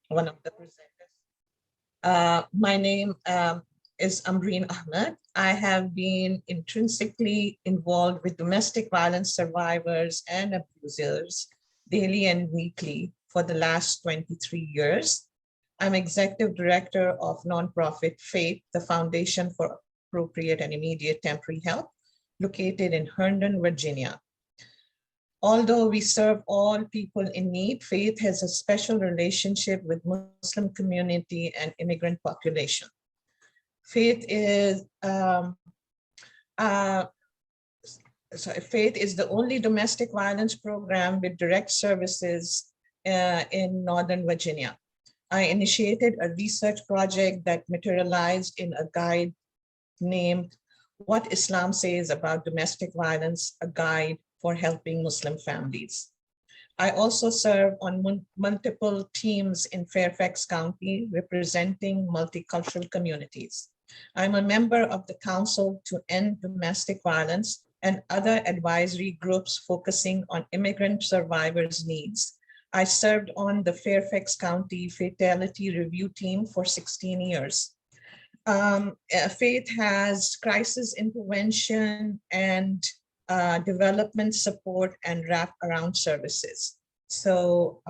one of the presenters. My name is Ambreen Ahmed. I have been intrinsically involved with domestic violence survivors and abusers daily and weekly for the last 23 years. I'm executive director of nonprofit FAITH, the Foundation for Appropriate and Immediate Temporary Help, located in Herndon, Virginia. Although we serve all people in need, FAITH has a special relationship with Muslim community and immigrant population. FAITH is FAITH is the only domestic violence program with direct services in Northern Virginia. I initiated a research project that materialized in a guide named What Islam Says About Domestic Violence, a guide for helping Muslim families. I also serve on multiple teams in Fairfax County representing multicultural communities. I'm a member of the Council to End Domestic Violence and other advisory groups focusing on immigrant survivors' needs. I served on the Fairfax County Fatality Review Team for 16 years. FAITH has crisis intervention and development support and wrap-around services. So,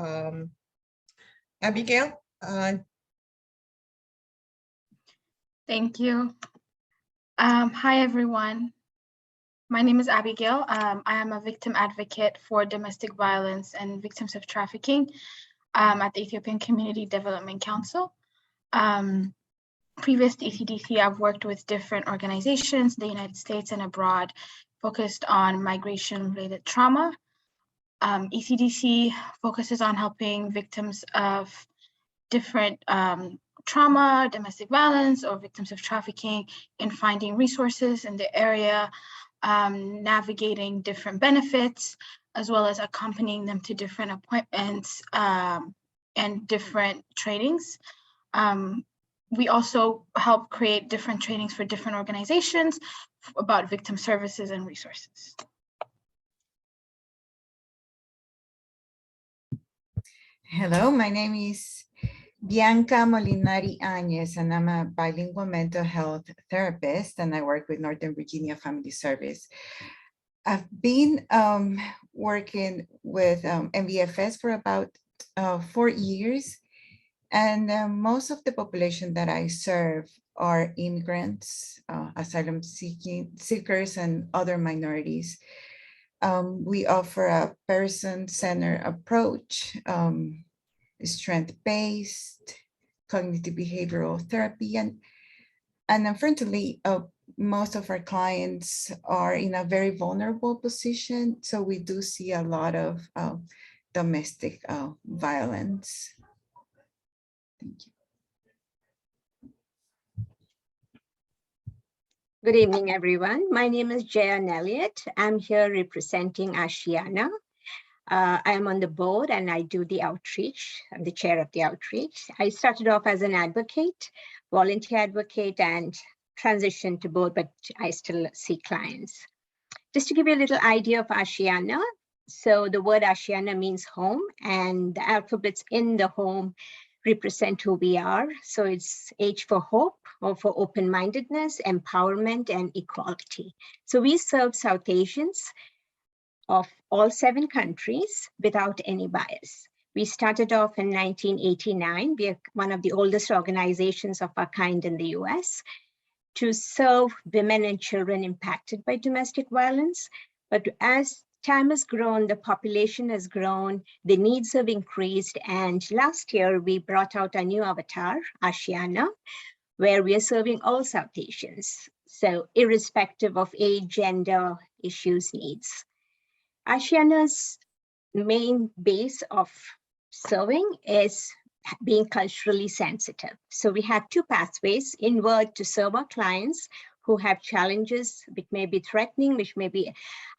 Abigail. Thank you. Hi, everyone. My name is Abigail. I am a victim advocate for domestic violence and victims of trafficking at the Ethiopian Community Development Council. Previous to ECDC, I've worked with different organizations in the United States and abroad, focused on migration-related trauma. ECDC focuses on helping victims of different trauma, domestic violence, or victims of trafficking in finding resources in the area, navigating different benefits, as well as accompanying them to different appointments and different trainings. We also help create different trainings for different organizations about victim services and resources. Hello, my name is Bianca Molinari Áñez, and I'm a bilingual mental health therapist, and I work with Northern Virginia Family Service. I've been working with MVFS for about 4 years, and most of the population that I serve are immigrants, asylum seekers, and other minorities. We offer a person-centered approach, strength-based, cognitive behavioral therapy, and unfortunately, most of our clients are in a very vulnerable position, so we do see a lot of domestic violence. Thank you. Good evening, everyone. My name is Jayan Elliott. I'm here representing Ashiana. I am on the board and I do the outreach. I'm the chair of the outreach. I started off as an advocate, volunteer advocate, and transitioned to board, but I still see clients. Just to give you a little idea of Ashiana. So the word Ashiana means home, and the alphabets in the home represent who we are. So it's H for hope, or for open-mindedness, empowerment, and equality. So we serve South Asians of all 7 countries without any bias. We started off in 1989. We are one of the oldest organizations of our kind in the US to serve women and children impacted by domestic violence. But as time has grown, the population has grown, the needs have increased, and last year we brought out a new avatar, Ashiana, where we are serving all South Asians, so irrespective of age, gender, issues, needs. Ashiana's main base of serving is being culturally sensitive. So we have 2 pathways: inward to serve our clients who have challenges which may be threatening, which may be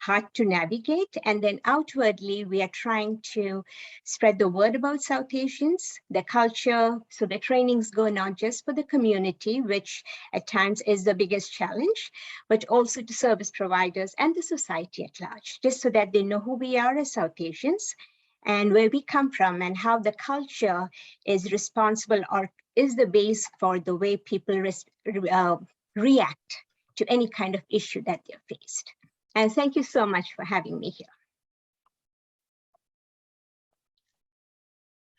hard to navigate. And then outwardly, we are trying to spread the word about South Asians, the culture. So the trainings go not just for the community, which at times is the biggest challenge, but also to service providers and the society at large, just so that they know who we are as South Asians and where we come from and how the culture is responsible or is the base for the way people react to any kind of issue that they're faced. And thank you so much for having me here.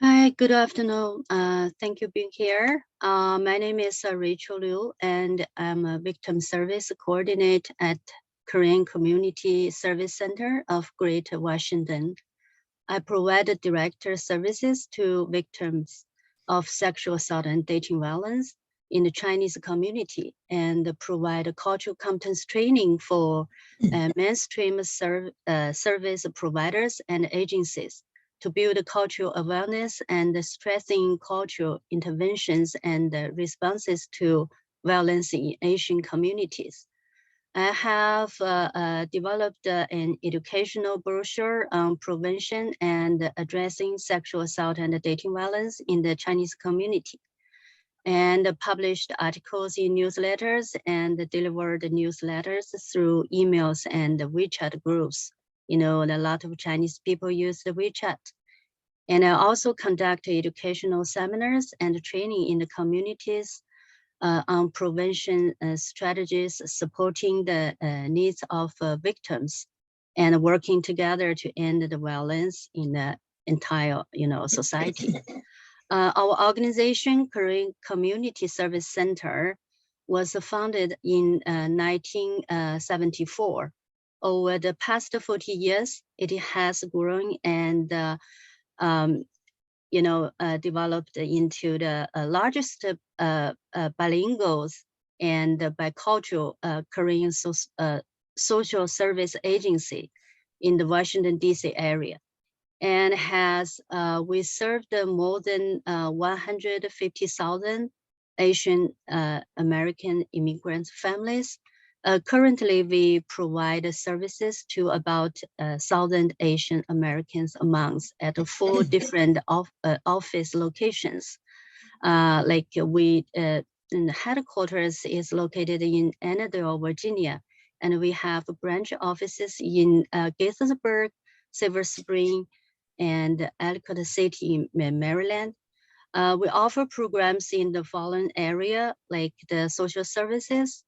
Hi, good afternoon. Thank you for being here. My name is Rachel Liu, and I'm a victim service coordinator at Korean Community Service Center of Greater Washington. I provide director services to victims of sexual assault and dating violence in the Chinese community and provide cultural competence training for mainstream service providers and agencies to build cultural awareness and strengthen cultural interventions and responses to violence in Asian communities. I have developed an educational brochure on prevention and addressing sexual assault and dating violence in the Chinese community, and published articles in newsletters and delivered newsletters through emails and WeChat groups. You know, a lot of Chinese people use the WeChat. And I also conduct educational seminars and training in the communities on prevention strategies, supporting the needs of victims and working together to end the violence in the entire, society. Our organization, Korean Community Service Center, was founded in 1974. Over the past 40 years, it has grown and developed into the largest bilingual and bicultural Korean social service agency in the Washington, D.C. area, and has we served more than 150,000 Asian American immigrant families. Currently, we provide services to about 1,000 Asian Americans a month at 4 different office locations. And the headquarters is located in Annandale, Virginia, and we have branch offices in Gaithersburg, Silver Spring, and Ellicott City, Maryland. We offer programs in the following area, like the social services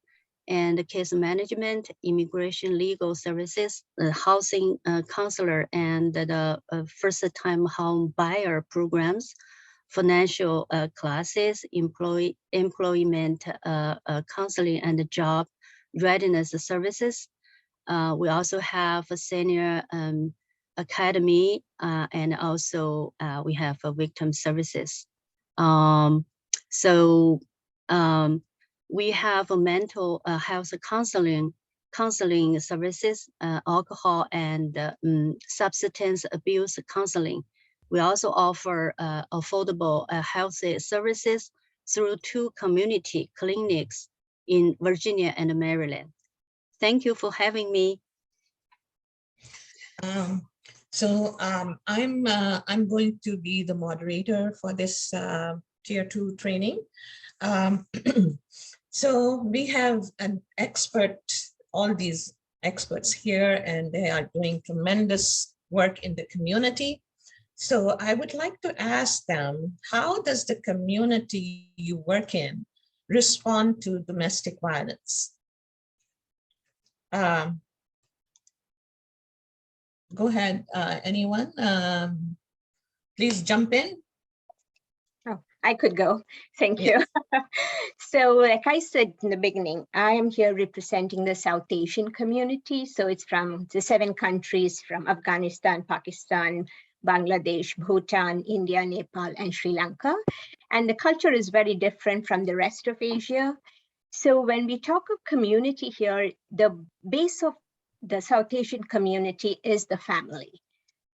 and case management, immigration legal services, housing counselor, and the first-time home buyer programs, financial classes, employment counseling, and job readiness services. We also have a senior academy, and also we have victim services. We have a mental health counseling services, alcohol and substance abuse counseling. We also offer affordable health services through 2 community clinics in Virginia and Maryland. Thank you for having me. I'm going to be the moderator for this Tier 2 training. So we have an expert, all these experts here, and they are doing tremendous work in the community. So I would like to ask them, how does the community you work in respond to domestic violence? Go ahead, anyone, please jump in. Oh, I could go. Thank you. So like I said in the beginning, I am here representing the South Asian community. So it's from the 7 countries, from Afghanistan, Pakistan, Bangladesh, Bhutan, India, Nepal, and Sri Lanka. And the culture is very different from the rest of Asia. So when we talk of community here, the base of the South Asian community is the family.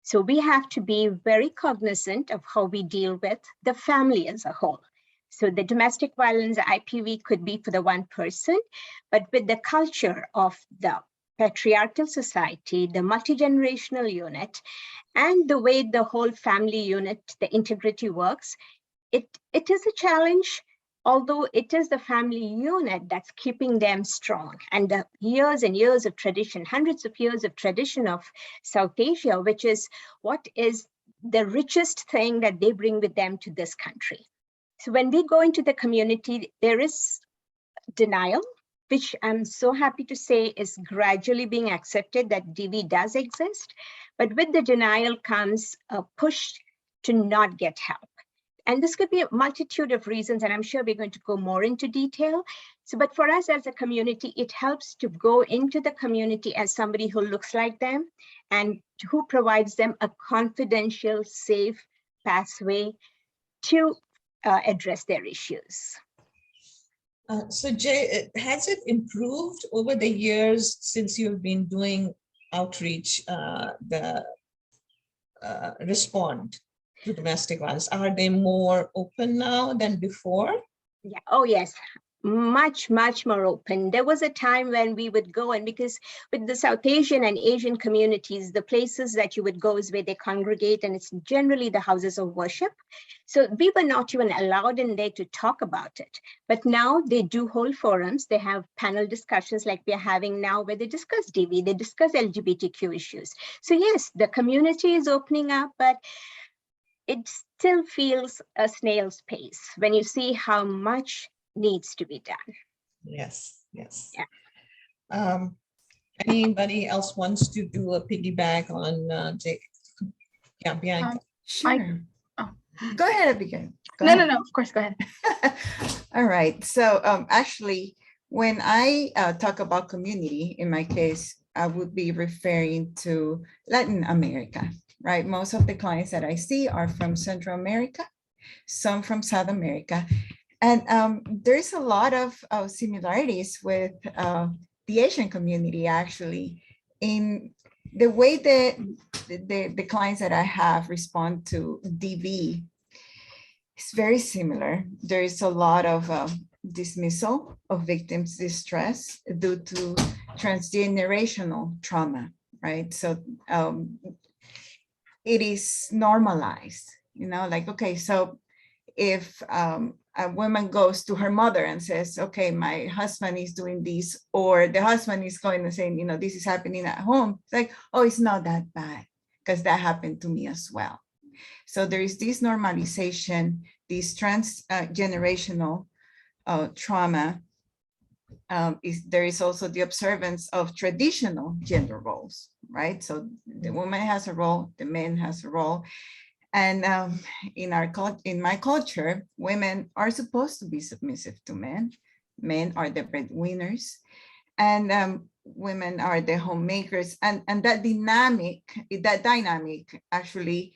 So we have to be very cognizant of how we deal with the family as a whole. So the domestic violence IPV could be for the one person, but with the culture of the patriarchal society, the multi-generational unit, and the way the whole family unit, the integrity works, it is a challenge, although it is the family unit that's keeping them strong. And the years and years of tradition, hundreds of years of tradition of South Asia, which is what is the richest thing that they bring with them to this country. So when we go into the community, there is denial, which I'm so happy to say is gradually being accepted that DV does exist. But with the denial comes a push to not get help. And this could be a multitude of reasons, and I'm sure we're going to go more into detail. So, but for us as a community, it helps to go into the community as somebody who looks like them and who provides them a confidential, safe pathway to address their issues. So Jay, has it improved over the years since you've been doing outreach, the respond to domestic violence? Are they more open now than before? Yeah. Oh, yes. Much, much more open. There was a time when we would go, and because with the South Asian and Asian communities, the places that you would go is where they congregate, and it's generally the houses of worship. So we were not even allowed in there to talk about it. But now they do hold forums. They have panel discussions like we're having now, where they discuss DV, they discuss LGBTQ issues. So yes, the community is opening up, but it still feels a snail's pace when you see how much needs to be done. Yes, yes. Yeah. Anybody else wants to do a piggyback on Jay? Yeah, Bianca. Sure. oh. Go ahead, Abigail. Go No, ahead. no, of course, go ahead. All right. So actually, when I talk about community, in my case, I would be referring to Latin America, right? Most of the clients that I see are from Central America, some from South America. And there's a lot of similarities with the Asian community, actually, in the way that the clients that I have respond to DV. It's very similar. There is a lot of dismissal of victims' distress due to transgenerational trauma, right? So it is normalized, like, okay, so if a woman goes to her mother and says, okay, my husband is doing this, or the husband is going and saying, this is happening at home, it's like, oh, it's not that bad because that happened to me as well. So there is this normalization, this transgenerational trauma. There is also the observance of traditional gender roles, right? So the woman has a role, the man has a role. And in my culture, women are supposed to be submissive to men. Men are the breadwinners, and women are the homemakers. And that dynamic actually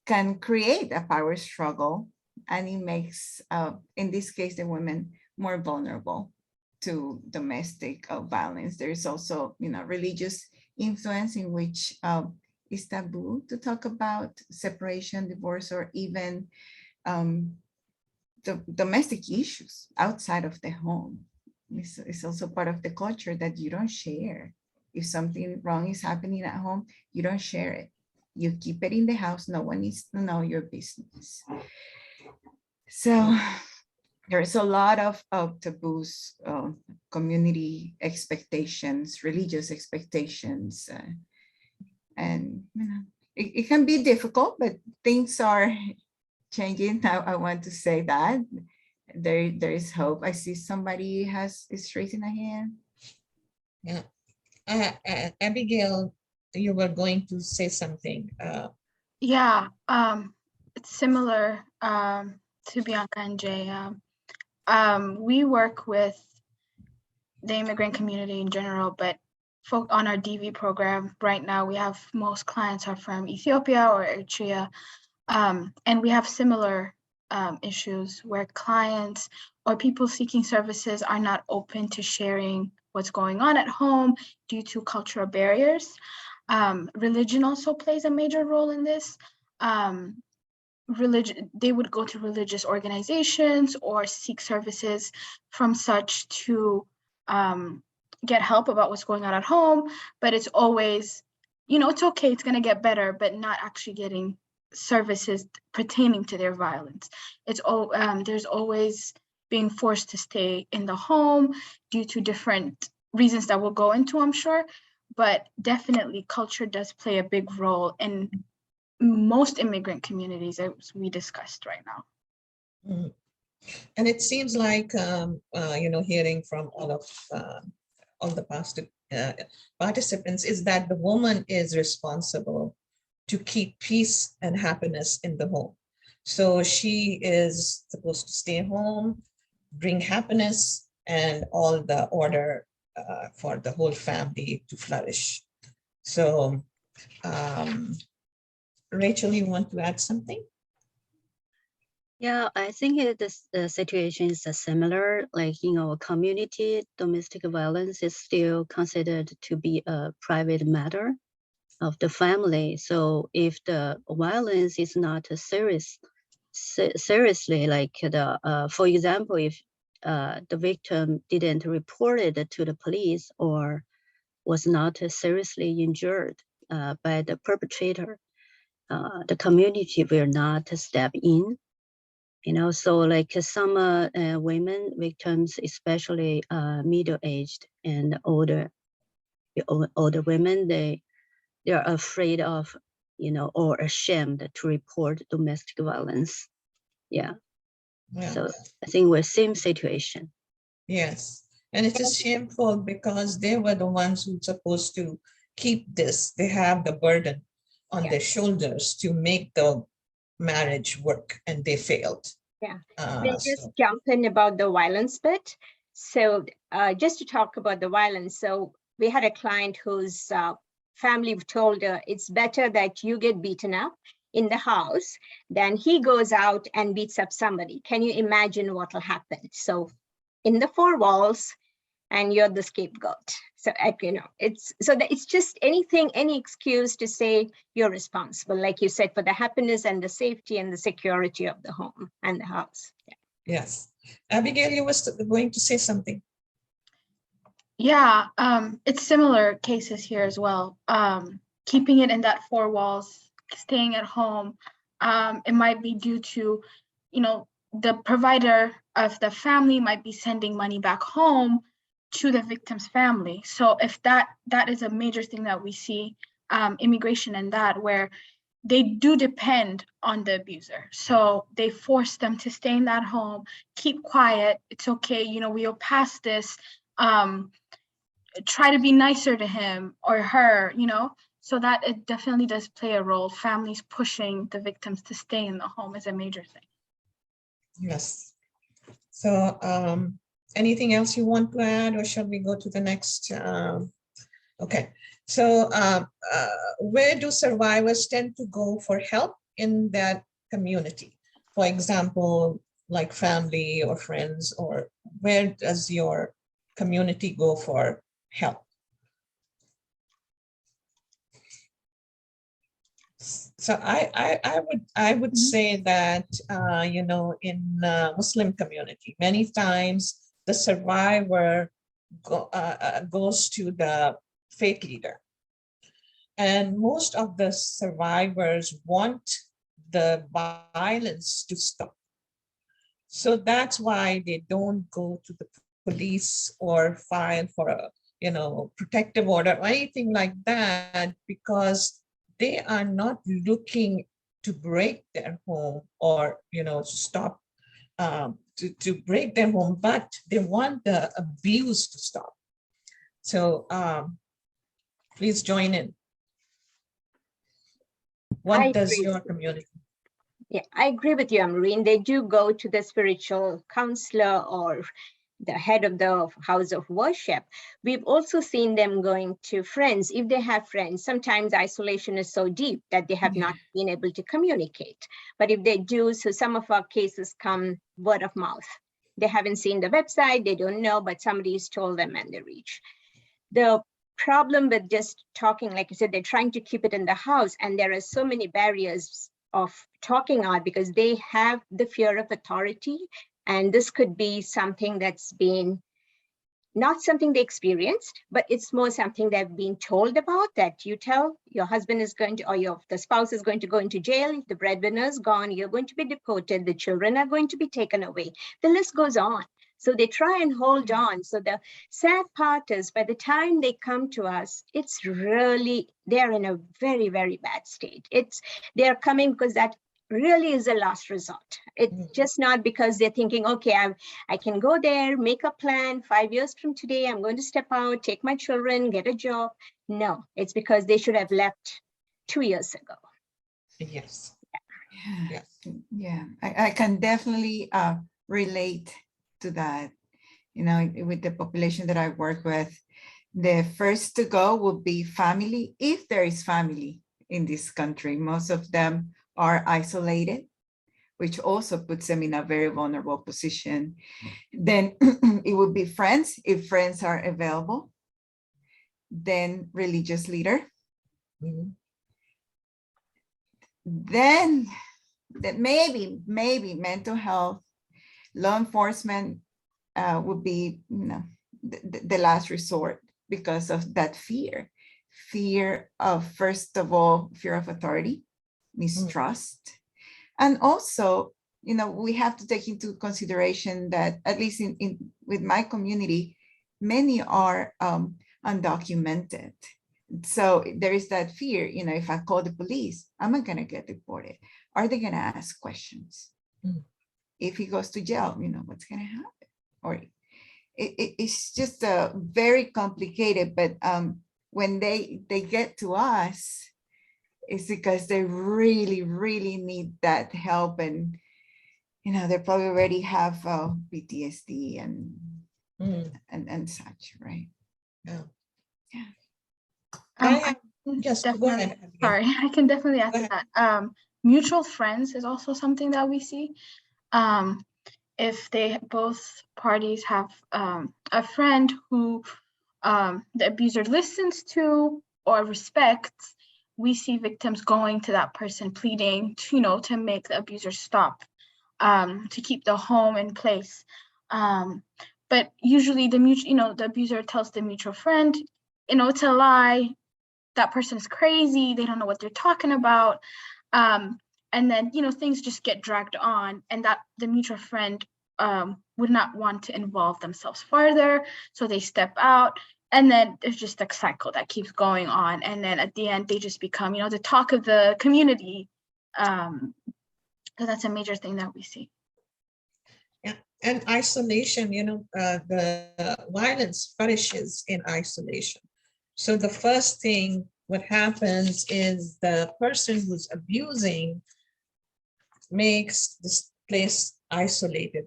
can create a power struggle, and it makes, in this case, the women more vulnerable to domestic violence. There is also, religious influence in which it's taboo to talk about separation, divorce, or even the domestic issues outside of the home. It's also part of the culture that you don't share. If something wrong is happening at home, you don't share it. You keep it in the house. No one needs to know your business. So there's a lot of taboos, community expectations, religious expectations, and it can be difficult, but things are changing. I want to say that there is hope. I see somebody is raising a hand. Yeah, Abigail, you were going to say something. Yeah, it's similar to Bianca and Jay. We work with the immigrant community in general, but on our DV program right now, we have most clients are from Ethiopia or Eritrea, and we have similar issues where clients or people seeking services are not open to sharing what's going on at home due to cultural barriers. Religion also plays a major role in this. They would go to religious organizations or seek services from such to get help about what's going on at home, but it's always, it's okay, it's going to get better, but not actually getting services pertaining to their violence. There's always being forced to stay in the home due to different reasons that we'll go into, I'm sure, but definitely culture does play a big role in most immigrant communities, as we discussed right now. Mhm. And it seems like, hearing from all the past participants is that the woman is responsible to keep peace and happiness in the home. So she is supposed to stay home, bring happiness and all the order for the whole family to flourish. So, Rachel, you want to add something? Yeah, I think the situation is similar. Like, you know, community domestic violence is still considered to be a private matter of the family. So if the violence is not seriously, like for example, if the victim didn't report it to the police or was not seriously injured by the perpetrator, the community will not step in. You know, so like some women victims, especially middle-aged and older women, they are afraid of, you know, or ashamed to report domestic violence. Yeah. So I think we're same situation. Yes, and it is shameful because they were the ones who were supposed to keep this. They have the burden on their shoulders to make the marriage work, and they failed. Yeah, they just jump in about the violence bit. So just to talk about the violence, so we had a client whose family told her it's better that you get beaten up in the house than he goes out and beats up somebody. Can you imagine what will happen? So in the four walls, and you're the scapegoat. So it's just anything, any excuse to say you're responsible, like you said, for the happiness and the safety and the security of the home and the house. Yeah. Yes, Abigail, you was going to say something. Yeah, it's similar cases here as well. Keeping it in that four walls, staying at home. It might be due to, you know, the provider of the family might be sending money back home to the victim's family. So if that is a major thing that we see, immigration and that, where they do depend on the abuser. So they force them to stay in that home, keep quiet. It's okay, you know, we'll pass this. Try to be nicer to him or her, you know, so that it definitely does play a role. Families pushing the victims to stay in the home is a major thing. Yes. So anything else you want to add, or shall we go to the next? Okay. So where do survivors tend to go for help in that community? For example, like family or friends, or where does your community go for help? So I would say that you know, in Muslim community, many times the survivor goes to the faith leader, and most of the survivors want the violence to stop. So that's why they don't go to the police or file for a, you know, protective order or anything like that, because they are not looking to break their home or, you know, stop to break their home, but they want the abuse to stop. So please join in. What does your community? Yeah, I agree with you, Ambreen. They do go to the spiritual counselor or the head of the house of worship. We've also seen them going to friends. If they have friends, sometimes isolation is so deep that they have not been able to communicate. But if they do, so some of our cases come word of mouth. They haven't seen the website, they don't know, but somebody's told them and they reach. The problem with just talking, like I said, they're trying to keep it in the house, and there are so many barriers of talking out because they have the fear of authority. And this could be something that's been not something they experienced, but it's more something they've been told about, that you tell your husband is going to, or the spouse is going to go into jail, the breadwinner is gone, you're going to be deported, the children are going to be taken away. The list goes on. So they try and hold on. So the sad part is by the time they come to us, it's really, they're in a very, very bad state. They're coming because that really is a last resort. It's just not because they're thinking, okay, I can go there, make a plan, 5 years from today, I'm going to step out, take my children, get a job. No, it's because they should have left 2 years ago. Yes. Yeah, Yes. yeah. I can definitely relate to that. You know, with the population that I work with, the first to go would be family, if there is family in this country. Most of them are isolated, which also puts them in a very vulnerable position. Then it would be friends, if friends are available. Then religious leader. Mhm. Then maybe mental health, law enforcement would be, you know, the last resort, because of that fear of, first of all, fear of authority, mistrust. And also, you know, we have to take into consideration that, at least with my community, many are undocumented. So there is that fear, you know, if I call the police, am I gonna get deported? Are they gonna ask questions? If he goes to jail, you know, what's gonna happen? Or it's just very complicated, but when they get to us, it's because they really, really need that help. And, you know, they probably already have PTSD and such, right? Yeah. Yeah. Yes, go Definitely. ahead. Sorry, I can definitely add Go to that. Mutual friends is also something that we see. If both parties have a friend who the abuser listens to or respects, we see victims going to that person pleading to, you know, to make the abuser stop, to keep the home in place. But usually the abuser tells the mutual friend, you know, it's a lie. That person is crazy. They don't know what they're talking about. And then, you know, things just get dragged on, and that the mutual friend would not want to involve themselves further. So they step out, and then there's just a cycle that keeps going on. And then at the end, they just become, you know, the talk of the community. So that's a major thing that we see. Yeah, and isolation, you know, the violence flourishes in isolation. So the first thing, what happens is the person who's abusing makes this place isolated,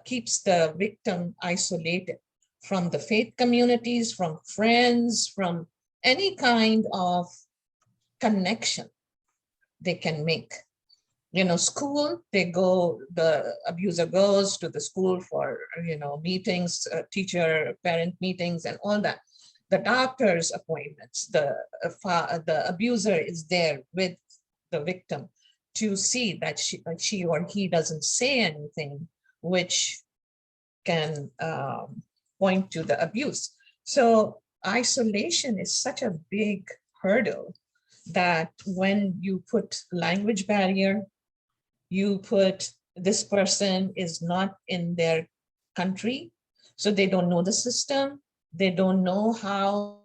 keeps the victim isolated from the faith communities, from friends, from any kind of connection they can make. You know, school, the abuser goes to the school for, you know, meetings, teacher, parent meetings and all that. The doctor's appointments, the abuser is there with the victim to see that she or he doesn't say anything which can point to the abuse. So isolation is such a big hurdle that when you put language barrier, you put this person is not in their country, so they don't know the system, they don't know how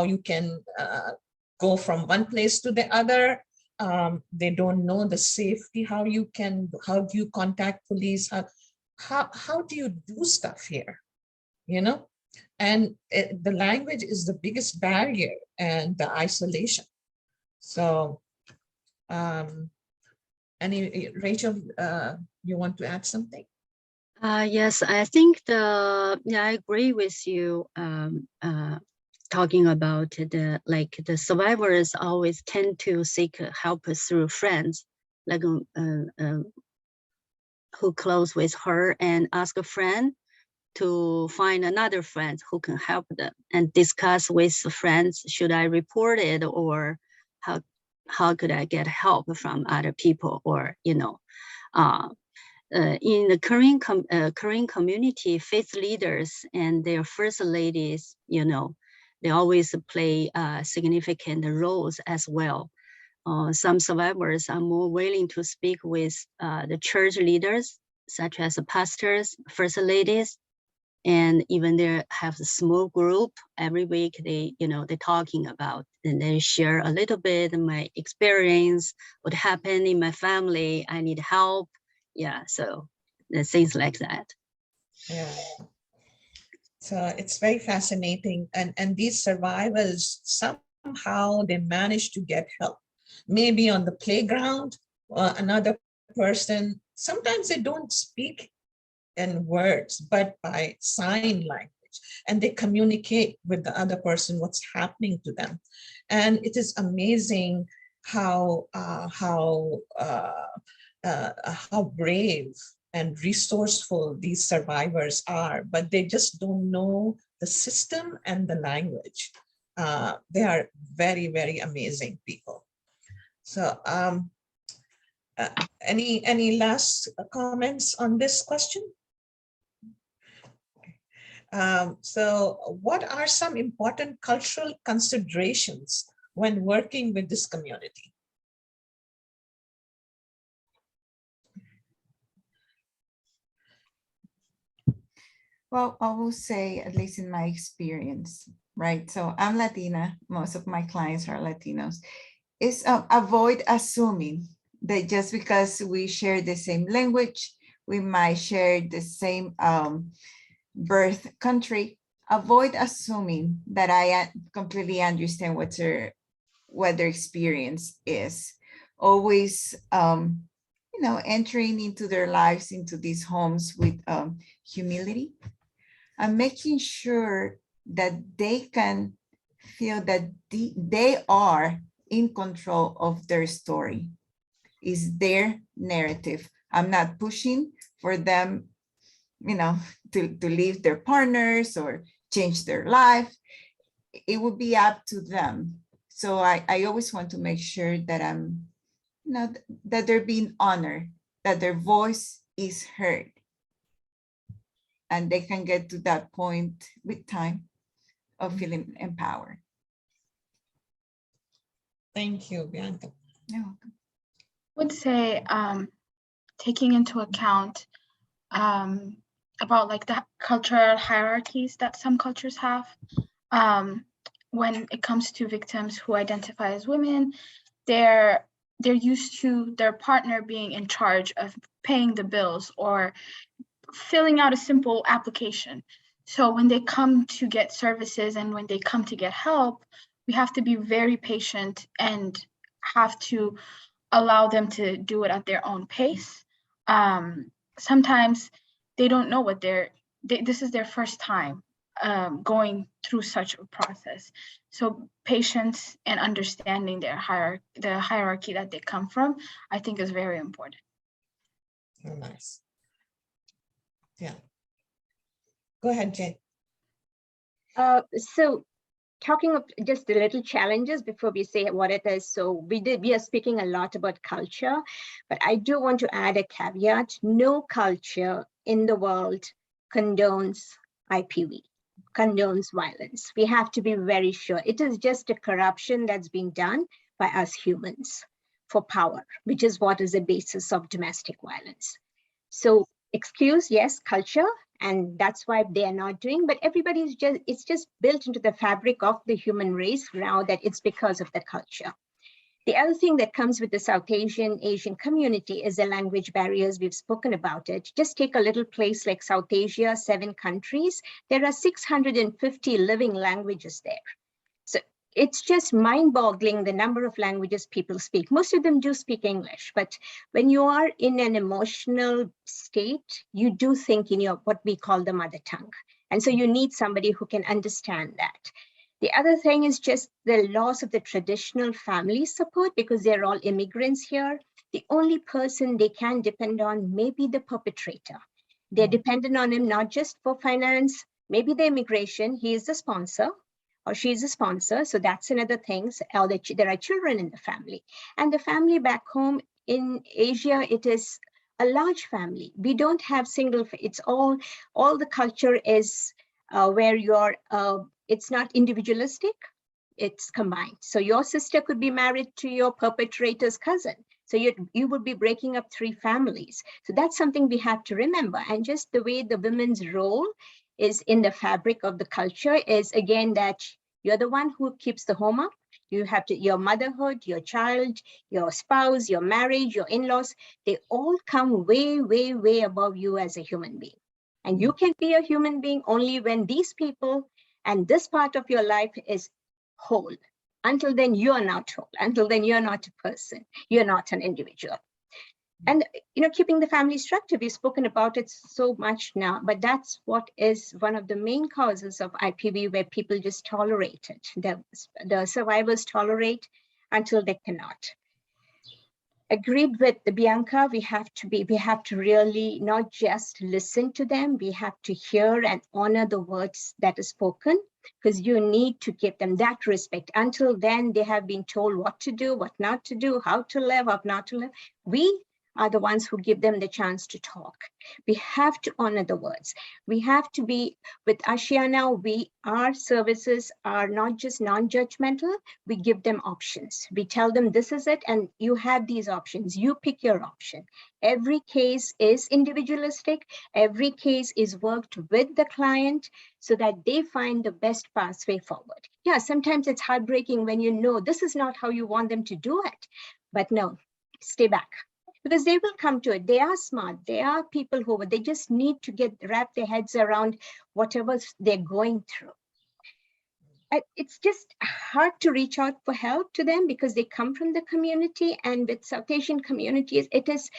you can go from one place to the other. They don't know the safety, how do you contact police, how do you do stuff here, you know? And the language is the biggest barrier, and the isolation. So Rachel, you want to add something? Yes, I think I agree with you. Talking about the survivors always tend to seek help through friends, like who close with her, and ask a friend to find another friend who can help them, and discuss with friends, should I report it, or how could I get help from other people, or, you know, in the Korean community, faith leaders and their first ladies, you know, they always play significant roles as well. Some survivors are more willing to speak with the church leaders such as pastors, first ladies, and even they have a small group every week. They're talking about, and they share a little bit of my experience, what happened in my family. I need help. Yeah, so things like that. Yeah. So it's very fascinating. And these survivors, somehow they manage to get help. Maybe on the playground, another person, sometimes they don't speak in words, but by sign language. And they communicate with the other person what's happening to them. And it is amazing how brave and resourceful these survivors are, but they just don't know the system and the language. They are very, very amazing people. So any last comments on this question? So what are some important cultural considerations when working with this community? Well, I will say, at least in my experience, right? So I'm Latina, most of my clients are Latinos, is avoid assuming that just because we share the same language, we might share the same birth country. Avoid assuming that I completely understand what their experience is. Always, entering into their lives, into these homes with humility, and making sure that they can feel that they are in control of their story. Is their narrative. I'm not pushing for them, to leave their partners or change their life. It would be up to them. So I always want to make sure that that they're being honored, that their voice is heard. And they can get to that point with time of feeling empowered. Thank you, Bianca. You're welcome. I would say taking into account about like the cultural hierarchies that some cultures have when it comes to victims who identify as women, they're used to their partner being in charge of paying the bills or filling out a simple application. So when they come to get services and when they come to get help, we have to be very patient and have to allow them to do it at their own pace. Sometimes they don't know what this is their first time going through such a process. So patience and understanding the hierarchy that they come from, I think is very important. Oh, nice. Yeah. Go ahead, Jay. So talking of just the little challenges before we say what it is. So we are speaking a lot about culture, but I do want to add a caveat. No culture in the world condones IPV, condones violence. We have to be very sure. It is just a corruption that's being done by us humans for power, which is what is the basis of domestic violence. So excuse, yes, culture, and that's why they are not doing, but everybody's it's just built into the fabric of the human race now that it's because of the culture. The other thing that comes with the South Asian community is the language barriers. We've spoken about it. Just take a little place like South Asia, 7 countries. There are 650 living languages there. So it's just mind-boggling the number of languages people speak. Most of them do speak English, but when you are in an emotional state, you do think in your what we call the mother tongue. And so you need somebody who can understand that. The other thing is just the loss of the traditional family support because they're all immigrants here. The only person they can depend on may be the perpetrator. They're dependent on him not just for finance, maybe the immigration, he is the sponsor, or she's a sponsor, so that's another thing. Or there are children in the family. And the family back home in Asia, it is a large family. We don't have single, it's all the culture is where you're, it's not individualistic, it's combined. So your sister could be married to your perpetrator's cousin. So you would be breaking up 3 families. So that's something we have to remember. And just the way the women's role is in the fabric of the culture is, again, that you're the one who keeps the home up. You have to, your motherhood, your child, your spouse, your marriage, your in-laws, they all come way, way, way above you as a human being. And you can be a human being only when these people and this part of your life is whole. Until then, you're not whole. Until then, you're not a person. You're not an individual. And, keeping the family structure, we've spoken about it so much now, but that's what is one of the main causes of IPV, where people just tolerate it. The survivors tolerate until they cannot. Agreed with Bianca, we have to really not just listen to them, we have to hear and honor the words that are spoken, because you need to give them that respect. Until then, they have been told what to do, what not to do, how to live, how not to live. We are the ones who give them the chance to talk. We have to honor the words. We have to be, with Ashiana, our services are not just non-judgmental, we give them options. We tell them this is it, and you have these options. You pick your option. Every case is individualistic. Every case is worked with the client so that they find the best pathway forward. Yeah, sometimes it's heartbreaking when you know this is not how you want them to do it, but no, stay back. Because they will come to it. They are smart. They are people who, they just need to wrap their heads around whatever they're going through. It's just hard to reach out for help to them because they come from the community, and with South Asian communities, it's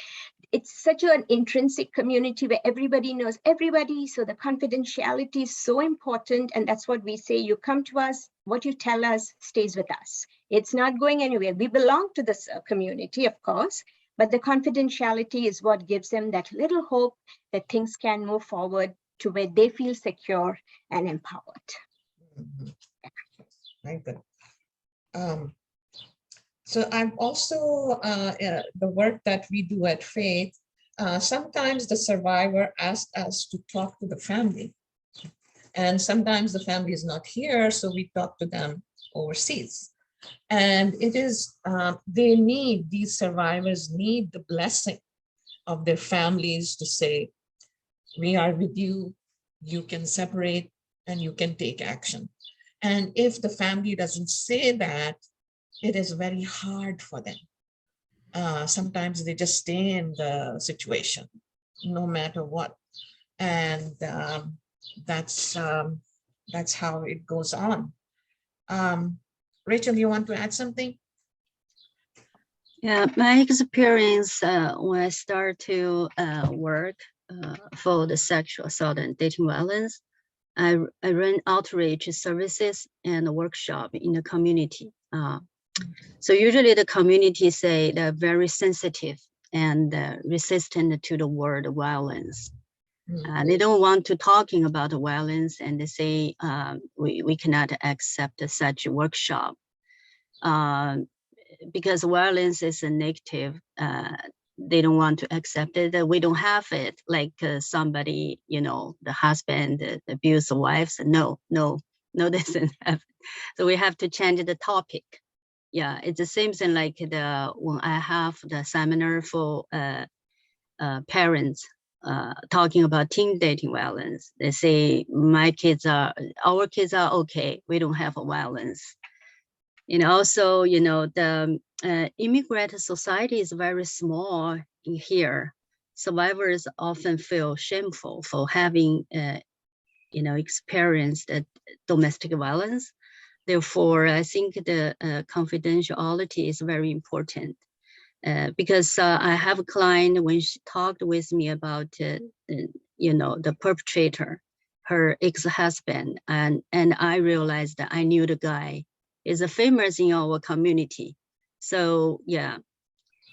such an intrinsic community where everybody knows everybody. So the confidentiality is so important. And that's what we say, you come to us, what you tell us stays with us. It's not going anywhere. We belong to this community, of course, but the confidentiality is what gives them that little hope that things can move forward to where they feel secure and empowered. Mm-hmm. Very good. So I'm also, the work that we do at Faith, sometimes the survivor asks us to talk to the family. And sometimes the family is not here, so we talk to them overseas. And it is, these survivors need the blessing of their families to say, we are with you, you can separate and you can take action. And if the family doesn't say that, it is very hard for them. Sometimes they just stay in the situation, no matter what. And that's how it goes on. Rachel, you want to add something? Yeah, my experience when I start to work for the sexual assault and dating violence, I run outreach services and a workshop in the community. So usually the community say they're very sensitive and resistant to the word violence. They don't want to talking about violence, and they say we cannot accept such a workshop because violence is a negative. They don't want to accept it. We don't have it like somebody, the husband abuse the wives. No, doesn't have it. So we have to change the topic. Yeah, it's the same thing like when I have the seminar for parents talking about teen dating violence. They say our kids are okay. We don't have violence. And also, the immigrant society is very small in here. Survivors often feel shameful for having, experienced domestic violence. Therefore, I think the confidentiality is very important because I have a client when she talked with me about, the perpetrator, her ex-husband, and I realized that I knew the guy is famous in our community. So yeah,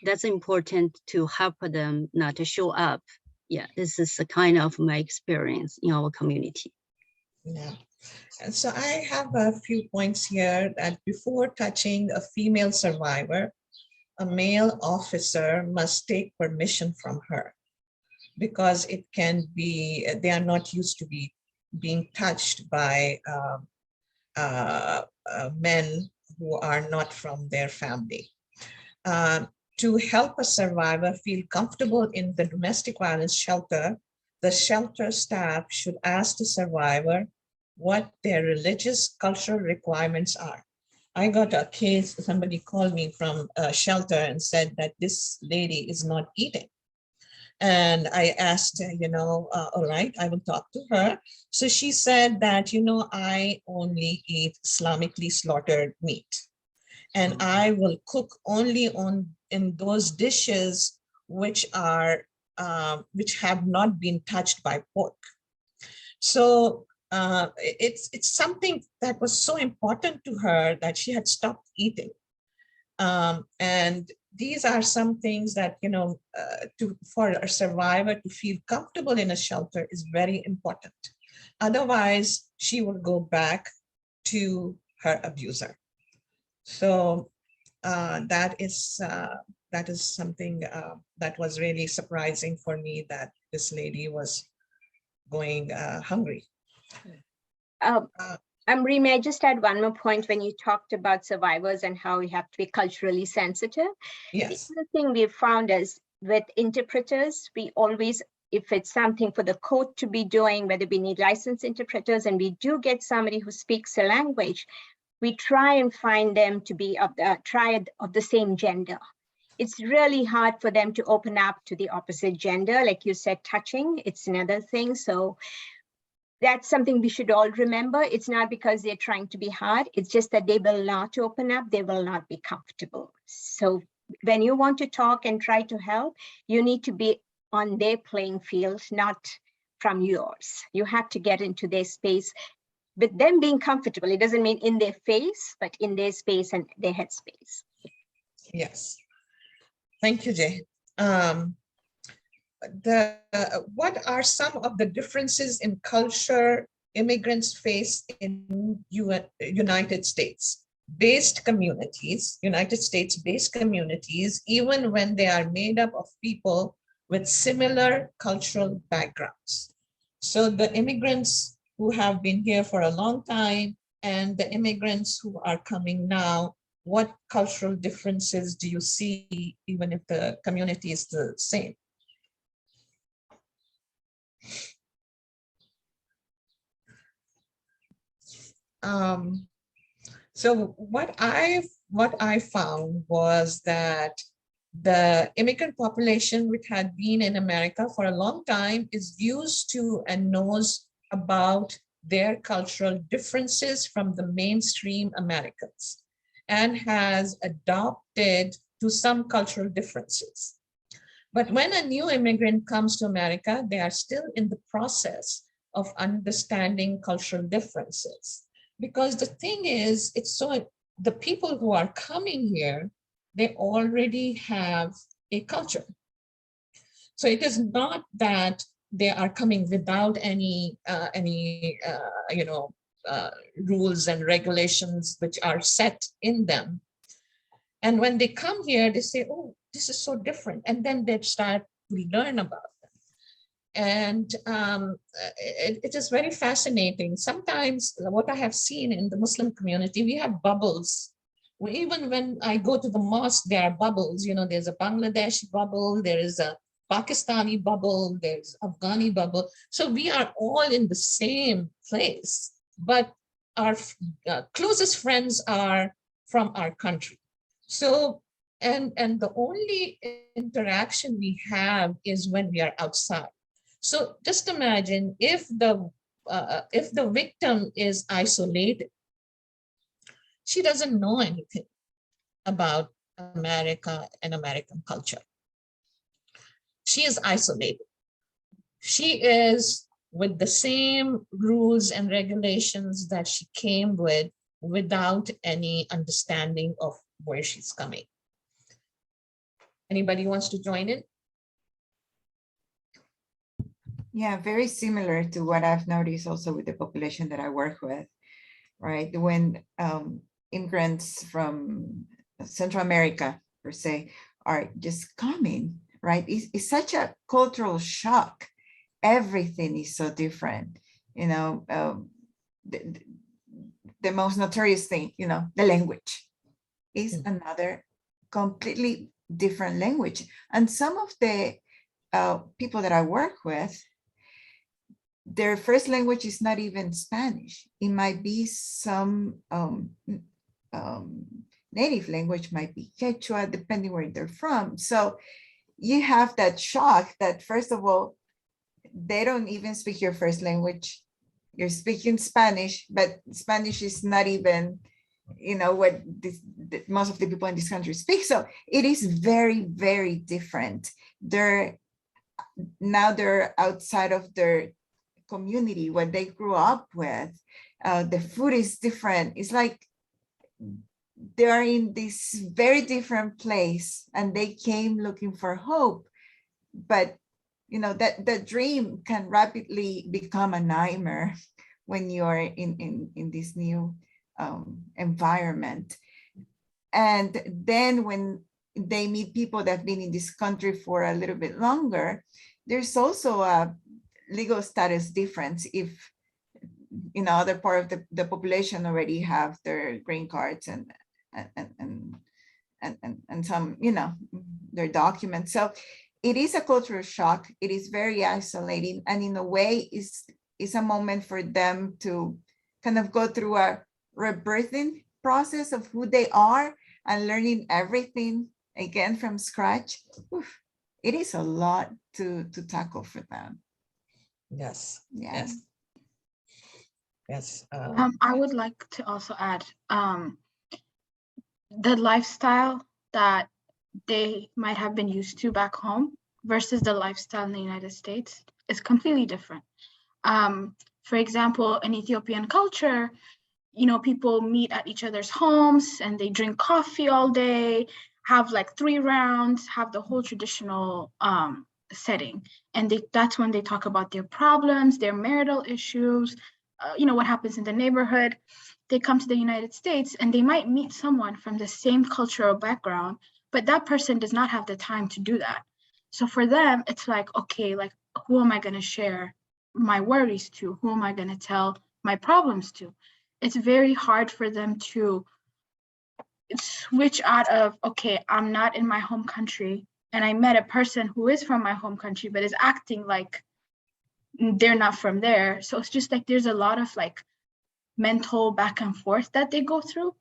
that's important to help them not to show up. Yeah, this is a kind of my experience in our community. Yeah. And so I have a few points here that before touching a female survivor, a male officer must take permission from her because it can be, they are not used to being touched by men who are not from their family. To help a survivor feel comfortable in the domestic violence shelter, the shelter staff should ask the survivor what their religious cultural requirements are. I got a case, somebody called me from a shelter and said that this lady is not eating. And I asked her, all right, I will talk to her. So she said that, I only eat Islamically slaughtered meat. And I will cook only in those dishes which are which have not been touched by pork. So it's something that was so important to her that she had stopped eating. And these are some things that, for a survivor to feel comfortable in a shelter is very important. Otherwise, she will go back to her abuser. So that is something that was really surprising for me, that this lady was going hungry. Ambreen, may I just add one more point when you talked about survivors and how we have to be culturally sensitive? Yes. The other thing we've found is with interpreters, we always, if it's something for the court to be doing, whether we need licensed interpreters and we do get somebody who speaks a language, we try and find them to be of the triad of the same gender. It's really hard for them to open up to the opposite gender. Like you said, touching, it's another thing. So that's something we should all remember. It's not because they're trying to be hard. It's just that they will not open up. They will not be comfortable. So when you want to talk and try to help, you need to be on their playing field, not from yours. You have to get into their space with them being comfortable. It doesn't mean in their face, but in their space and their headspace. Yes. Thank you, Jay. What are some of the differences in culture immigrants face in United States-based communities, even when they are made up of people with similar cultural backgrounds? So the immigrants who have been here for a long time and the immigrants who are coming now, what cultural differences do you see, even if the community is the same? So what I found was that the immigrant population, which had been in America for a long time, is used to and knows about their cultural differences from the mainstream Americans and has adopted to some cultural differences. But when a new immigrant comes to America, they are still in the process of understanding cultural differences. Because the thing is, the people who are coming here, they already have a culture. So it is not that they are coming without any rules and regulations which are set in them. And when they come here, they say, oh, this is so different. And then they start to learn about them. And it is very fascinating. Sometimes what I have seen in the Muslim community, we have bubbles. Even when I go to the mosque, there are bubbles. There's a Bangladeshi bubble, there is a Pakistani bubble, there's Afghani bubble. So we are all in the same place, but our closest friends are from our country. So, and the only interaction we have is when we are outside. So just imagine if the victim is isolated, she doesn't know anything about America and American culture. She is isolated. She is with the same rules and regulations that she came with without any understanding of where she's coming. Anybody wants to join in? Yeah, very similar to what I've noticed also with the population that I work with, right? When immigrants from Central America, per se, are just coming, right? It's such a cultural shock. Everything is so different, the most notorious thing, the language is another completely different language. And some of the people that I work with, their first language is not even Spanish. It might be some native language, might be Quechua, depending where they're from. So you have that shock that, first of all, they don't even speak your first language. You're speaking Spanish, but Spanish is not even, you know, what most of the people in this country speak. So it is very, very different. Now they're outside of their community, what they grew up with. The food is different. It's like they're in this very different place and they came looking for hope. But you know, that dream can rapidly become a nightmare when you're in this new environment. And then when they meet people that have been in this country for a little bit longer, there's also a legal status difference. If, you know, other part of the population already have their green cards and some, you know, their documents. So it is a cultural shock. It is very isolating. And in a way, it's a moment for them to kind of go through a rebirthing process of who they are and learning everything again from scratch. Oof, it is a lot to tackle for them. Yes. Yeah. Yes. I would like to also add the lifestyle that they might have been used to back home versus the lifestyle in the United States is completely different. For example, in Ethiopian culture, you know, people meet at each other's homes and they drink coffee all day, have like 3 rounds, have the whole traditional setting. And that's when they talk about their problems, their marital issues, you know, what happens in the neighborhood. They come to the United States and they might meet someone from the same cultural background, but that person does not have the time to do that. So for them, it's like, okay, like, who am I going to share my worries to? Who am I going to tell my problems to? It's very hard for them to switch out of, okay, I'm not in my home country and I met a person who is from my home country, but is acting like they're not from there. So it's just like, there's a lot of like mental back and forth that they go through.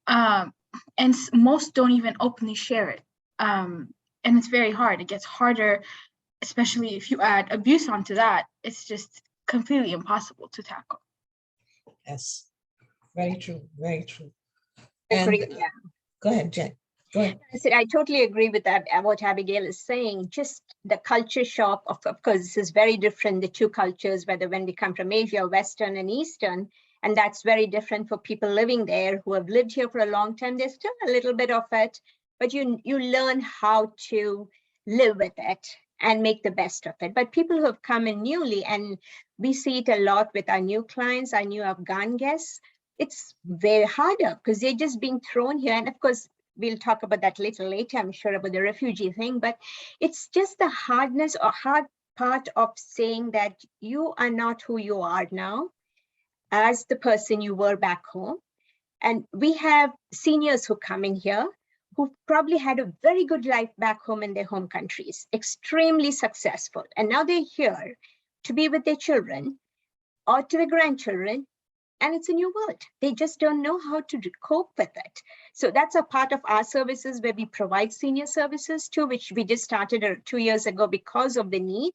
And most don't even openly share it. And it's very hard. It gets harder, especially if you add abuse onto that. It's just completely impossible to tackle. Yes, very true, very true. Agree, And yeah. go ahead, Jen. Go ahead. I said, I totally agree with that, what Abigail is saying. Just the culture shock, of course, this is very different, the two cultures, whether when we come from Asia, Western and Eastern, and that's very different for people living there who have lived here for a long time. There's still a little bit of it, but you learn how to live with it and make the best of it. But people who have come in newly, and we see it a lot with our new clients, our new Afghan guests, it's very harder because they're just being thrown here. And of course, we'll talk about that a little later, I'm sure, about the refugee thing, but it's just the hardness or hard part of saying that you are not who you are now as the person you were back home. And we have seniors who come in here who probably had a very good life back home in their home countries, extremely successful. And now they're here to be with their children or to their grandchildren. And it's a new world. They just don't know how to cope with it. So that's a part of our services where we provide senior services too, which we just started 2 years ago because of the need.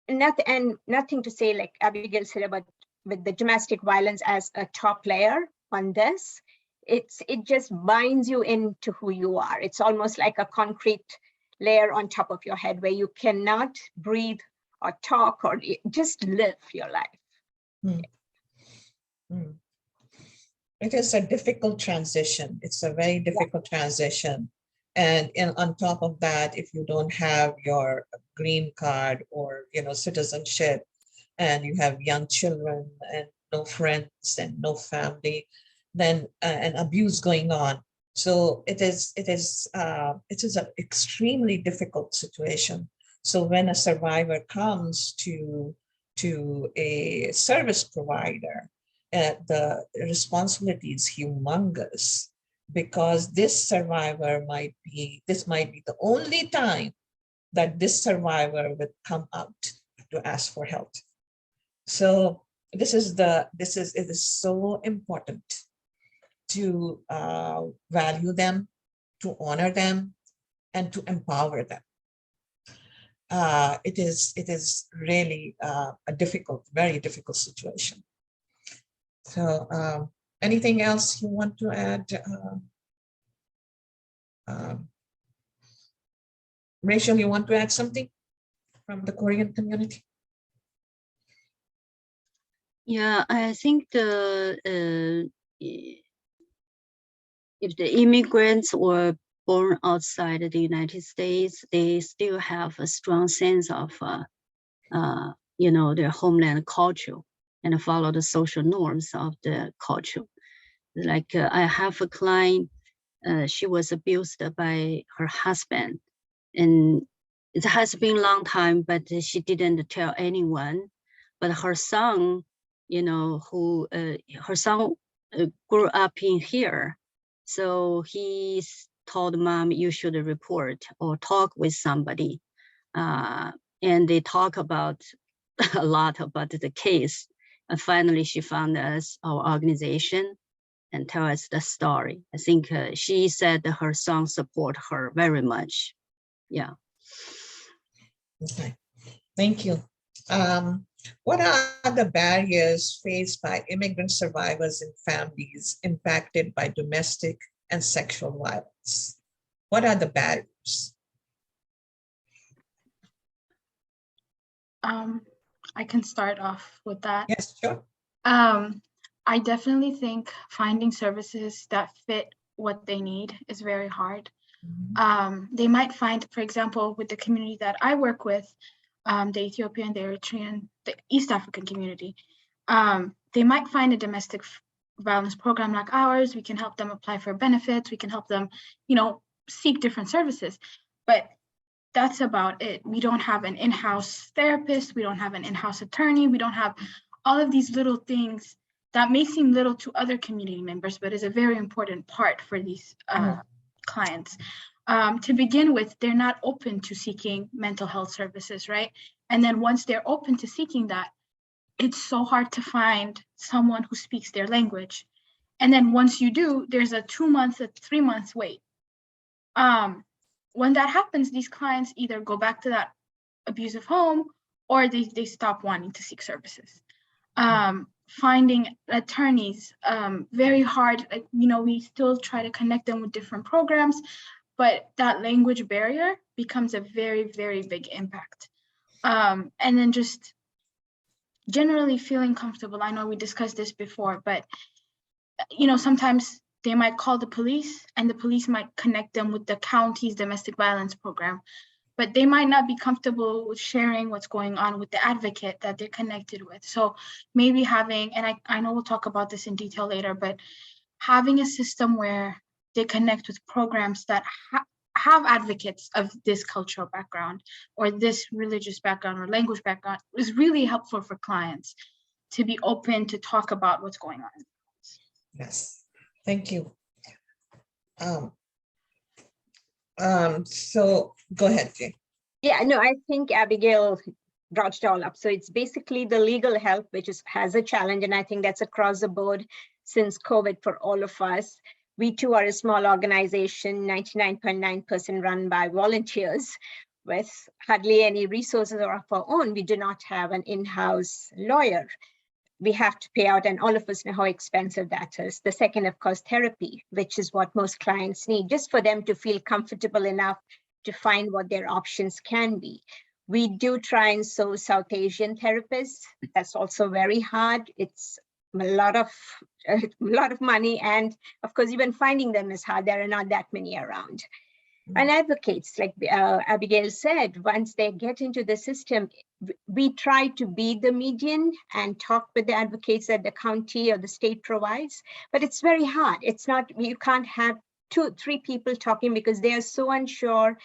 And nothing to say, like Abigail said, about with the domestic violence as a top layer on this. It just binds you into who you are. It's almost like a concrete layer on top of your head where you cannot breathe or talk or just live your life. It is a difficult transition. It's a very difficult transition. And on top of that, if you don't have your green card or, you know, citizenship, and you have young children and no friends and no family, then and abuse going on. So it is an extremely difficult situation. So when a survivor comes to a service provider, the responsibility is humongous. because this might be the only time that this survivor would come out to ask for help. So it is so important to value them, to honor them, and to empower them. It is really a very difficult situation. So anything else you want to add? Rachel, you want to add something from the Korean community? Yeah, I think if the immigrants were born outside the United States, they still have a strong sense of, their homeland culture and follow the social norms of the culture. Like I have a client, she was abused by her husband, and it has been a long time, but she didn't tell anyone. But her son, her son grew up in here. So he told mom, you should report or talk with somebody. And they talk about a lot about the case. And finally, she found us, our organization, and tell us the story. I think she said that her son support her very much. Yeah. Okay, thank you. What are the barriers faced by immigrant survivors and families impacted by domestic and sexual violence? What are the barriers? I can start off with that. Yes, sure. I definitely think finding services that fit what they need is very hard. They might find, for example, with the community that I work with, the Ethiopian, the Eritrean, the East African community, they might find a domestic violence program like ours. We can help them apply for benefits. We can help them, seek different services. But that's about it. We don't have an in-house therapist. We don't have an in-house attorney. We don't have all of these little things that may seem little to other community members, but is a very important part for these clients. To begin with, they're not open to seeking mental health services, right? And then once they're open to seeking that, it's so hard to find someone who speaks their language. And then once you do, there's a 2 month, a 3 month wait. When that happens, these clients either go back to that abusive home or they stop wanting to seek services. Finding attorneys, very hard. We still try to connect them with different programs, but that language barrier becomes a very, very big impact. And then just generally feeling comfortable. I know we discussed this before, but sometimes they might call the police and the police might connect them with the county's domestic violence program, but they might not be comfortable with sharing what's going on with the advocate that they're connected with. So maybe having, and I know we'll talk about this in detail later, but having a system where they connect with programs that have advocates of this cultural background or this religious background or language background is really helpful for clients to be open to talk about what's going on. Yes, thank you. So go ahead, Jay. Yeah, no, I think Abigail brought it all up. So it's basically the legal help, which has a challenge. And I think that's across the board since COVID for all of us. We too are a small organization, 99.9% run by volunteers with hardly any resources of our own. We do not have an in-house lawyer. We have to pay out, and all of us know how expensive that is. The second, of course, therapy, which is what most clients need, just for them to feel comfortable enough to find what their options can be. We do try and source South Asian therapists. That's also very hard. It's a lot of money, and of course, even finding them is hard. There are not that many around. And advocates, like Abigail said, once they get into the system, we try to be the median and talk with the advocates that the county or the state provides, but it's very hard. It's not, you can't have 2 or 3 people talking because they are so unsure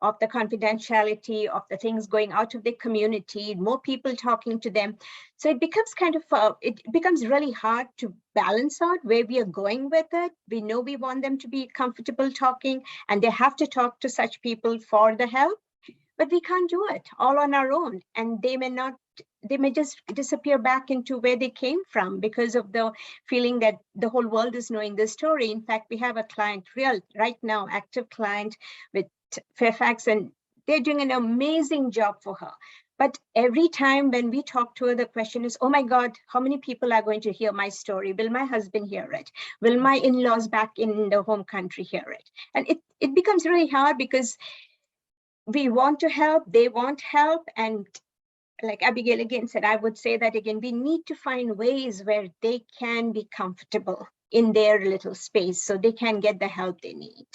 of the confidentiality of the things going out of the community, more people talking to them. So it becomes it becomes really hard to balance out where we are going with it. We know we want them to be comfortable talking, and they have to talk to such people for the help, but we can't do it all on our own. And they may just disappear back into where they came from because of the feeling that the whole world is knowing this story. In fact, we have a client right now, active client with Fairfax, and they're doing an amazing job for her. But every time when we talk to her, the question is, oh my God, how many people are going to hear my story? Will my husband hear it? Will my in-laws back in the home country hear it? And it becomes really hard because we want to help, they want help. And like Abigail again said, I would say that again, we need to find ways where they can be comfortable in their little space so they can get the help they need.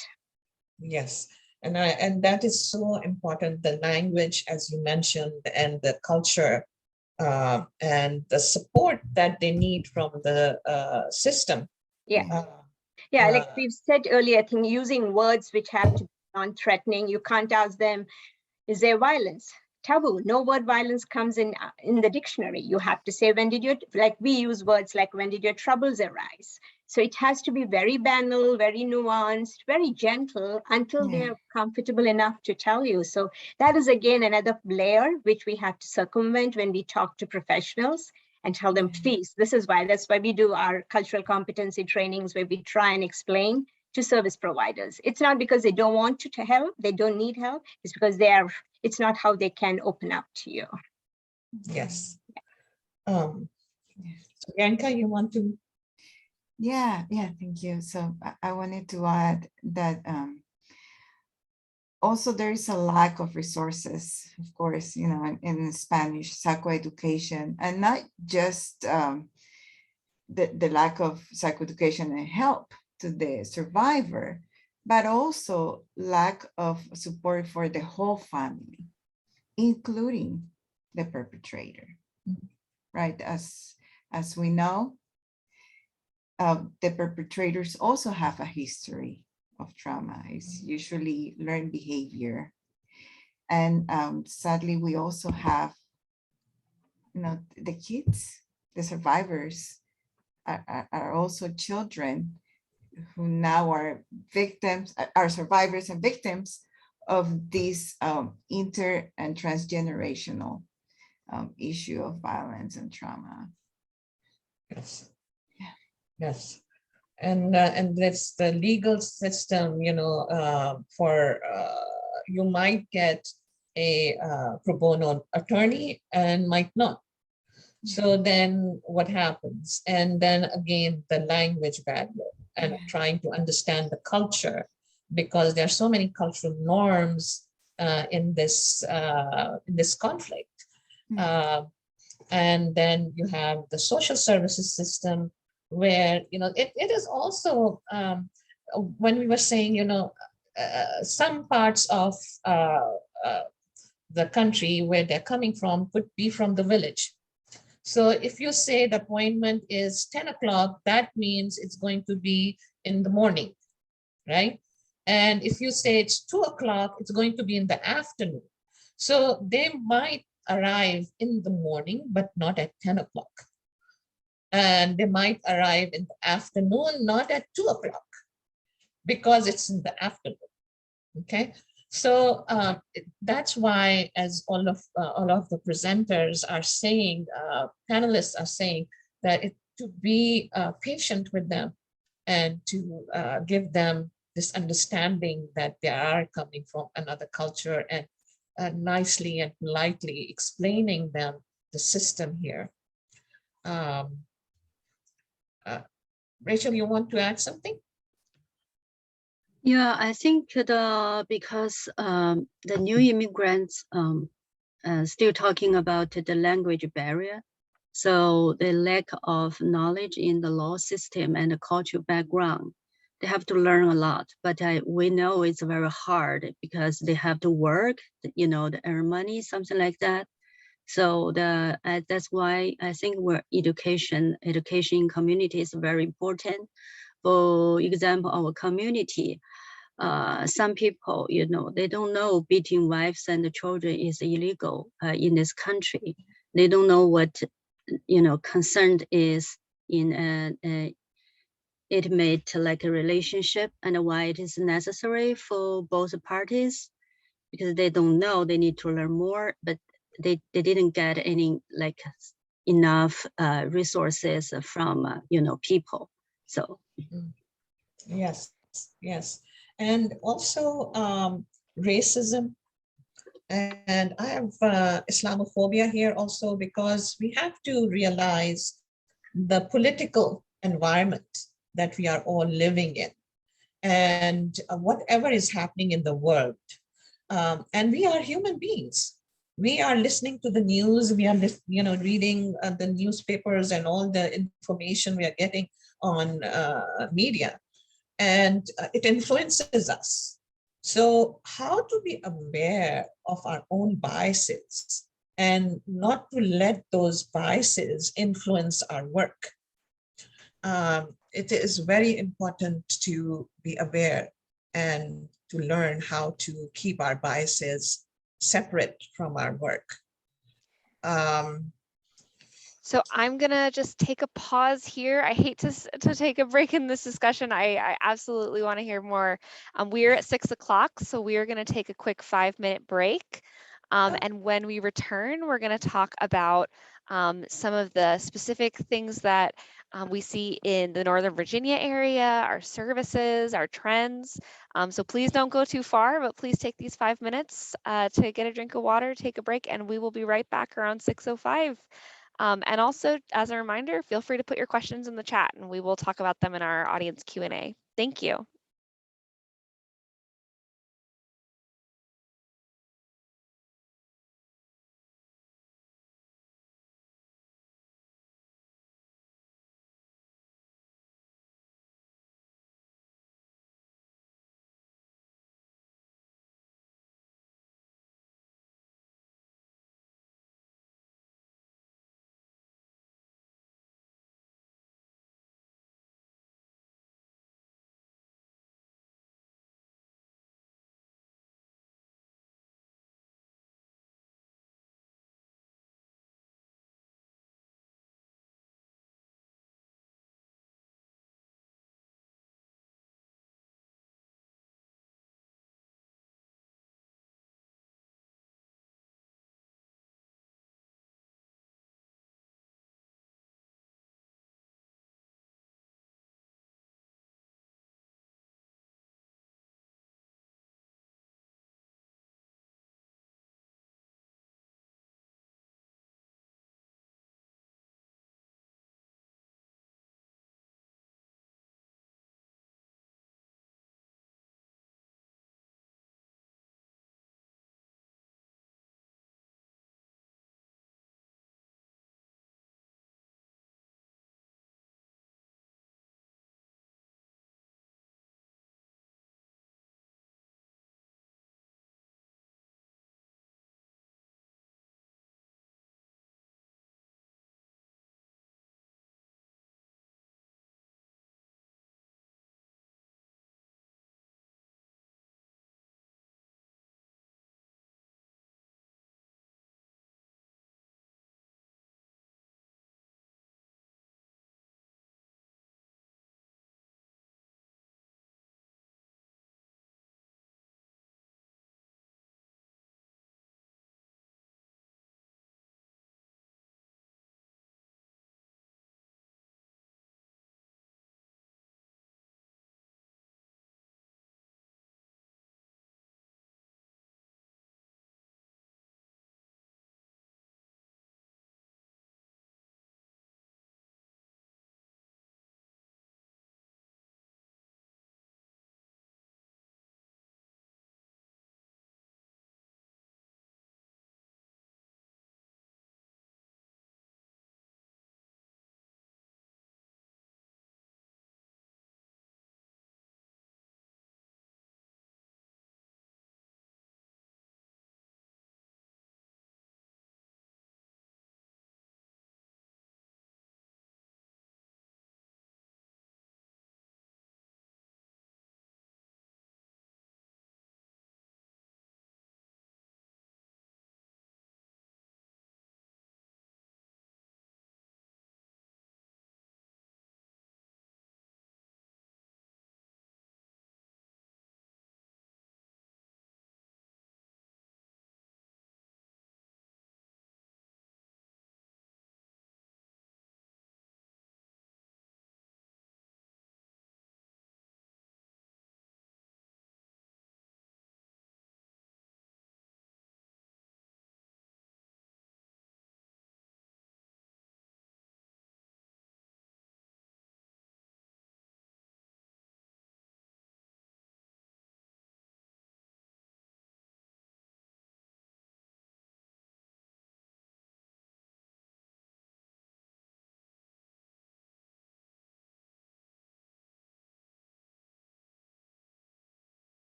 Yes. And that is so important, the language, as you mentioned, and the culture and the support that they need from the system. Yeah. Like we've said earlier, I think using words which have to be non-threatening, you can't ask them, is there violence? Taboo. No word violence comes in the dictionary. You have to say, we use words like, when did your troubles arise? So it has to be very banal, very nuanced, very gentle until they're comfortable enough to tell you. So that is, again, another layer which we have to circumvent when we talk to professionals and tell them, please, that's why we do our cultural competency trainings, where we try and explain to service providers. It's not because they don't want to help, they don't need help. It's because it's not how they can open up to you. Yes. So Bianca, you want to? Yeah, thank you. So I wanted to add that also there is a lack of resources, of course, in Spanish psychoeducation, and not just the lack of psychoeducation and help to the survivor, but also lack of support for the whole family, including the perpetrator, right? As we know, the perpetrators also have a history of trauma. It's usually learned behavior. And sadly, we also have, the kids, the survivors are also children who now are survivors and victims of this inter and transgenerational issue of violence and trauma. Yes. Yes. And that's the legal system, for you might get a pro bono attorney and might not. So then what happens? And then again, the language barrier and trying to understand the culture, because there are so many cultural norms in this conflict. And then you have the social services system, where it is also when we were saying some parts of the country where they're coming from could be from the village. So if you say the appointment is 10 o'clock, that means it's going to be in the morning, right? And if you say it's 2 o'clock, it's going to be in the afternoon. So they might arrive in the morning, but not at 10 o'clock. And they might arrive in the afternoon, not at 2 o'clock, because it's in the afternoon, okay? So that's why, as all of the presenters are saying, panelists are saying, that to be patient with them and to give them this understanding that they are coming from another culture, and nicely and politely explaining them the system here. Rachel, you want to add something? Yeah, I think because the new immigrants still talking about the language barrier. So the lack of knowledge in the law system and the cultural background, they have to learn a lot. But we know it's very hard because they have to work, to earn money, something like that. So that's why I think education in community is very important. For example, our community, some people, they don't know beating wives and children is illegal in this country. They don't know what, consent is in a intimate like a relationship and why it is necessary for both parties, because they don't know. They need to learn more, but they didn't get any like enough resources from people. So Yes, yes. And also racism. And I have Islamophobia here also, because we have to realize the political environment that we are all living in, and whatever is happening in the world. And we are human beings. We are listening to the news. We are, reading the newspapers and all the information we are getting on media, and it influences us. So how to be aware of our own biases and not to let those biases influence our work. It is very important to be aware and to learn how to keep our biases separate from our work. So I'm gonna just take a pause here. I hate to take a break in this discussion. I absolutely want to hear more. We are at 6 o'clock, so we are gonna take a quick 5-minute break. And when we return, we're gonna talk about some of the specific things that we see in the Northern Virginia area, our services, our trends. So please don't go too far, but please take these 5 minutes to get a drink of water, take a break, and we will be right back around 6:05. And also, as a reminder, feel free to put your questions in the chat and we will talk about them in our audience Q&A. Thank you.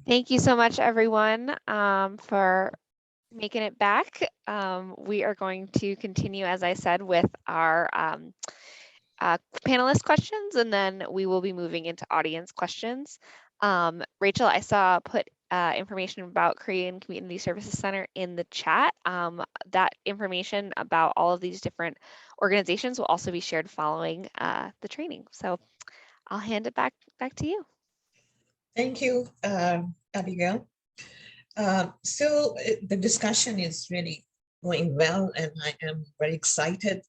Thank you so much, everyone, for making it back. We are going to continue, as I said, with our panelist questions, and then we will be moving into audience questions. Rachel, I saw put information about Korean Community Services Center in the chat. That information about all of these different organizations will also be shared following the training. So I'll hand it back to you. Thank you, Abigail. So the discussion is really going well, and I am very excited.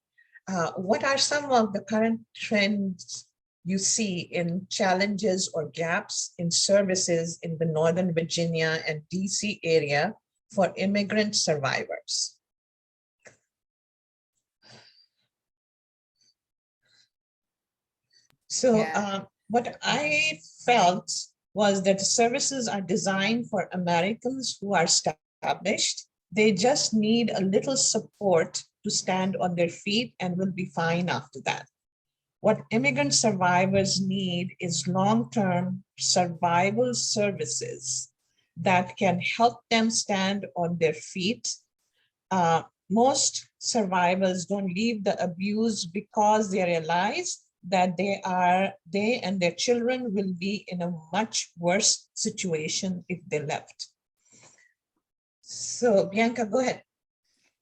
What are some of the current trends you see in challenges or gaps in services in the Northern Virginia and DC area for immigrant survivors? So what I felt was that the services are designed for Americans who are established. They just need a little support to stand on their feet and will be fine after that. What immigrant survivors need is long-term survival services that can help them stand on their feet. Most survivors don't leave the abuse because they realize that they and their children will be in a much worse situation if they left. So Bianca, go ahead.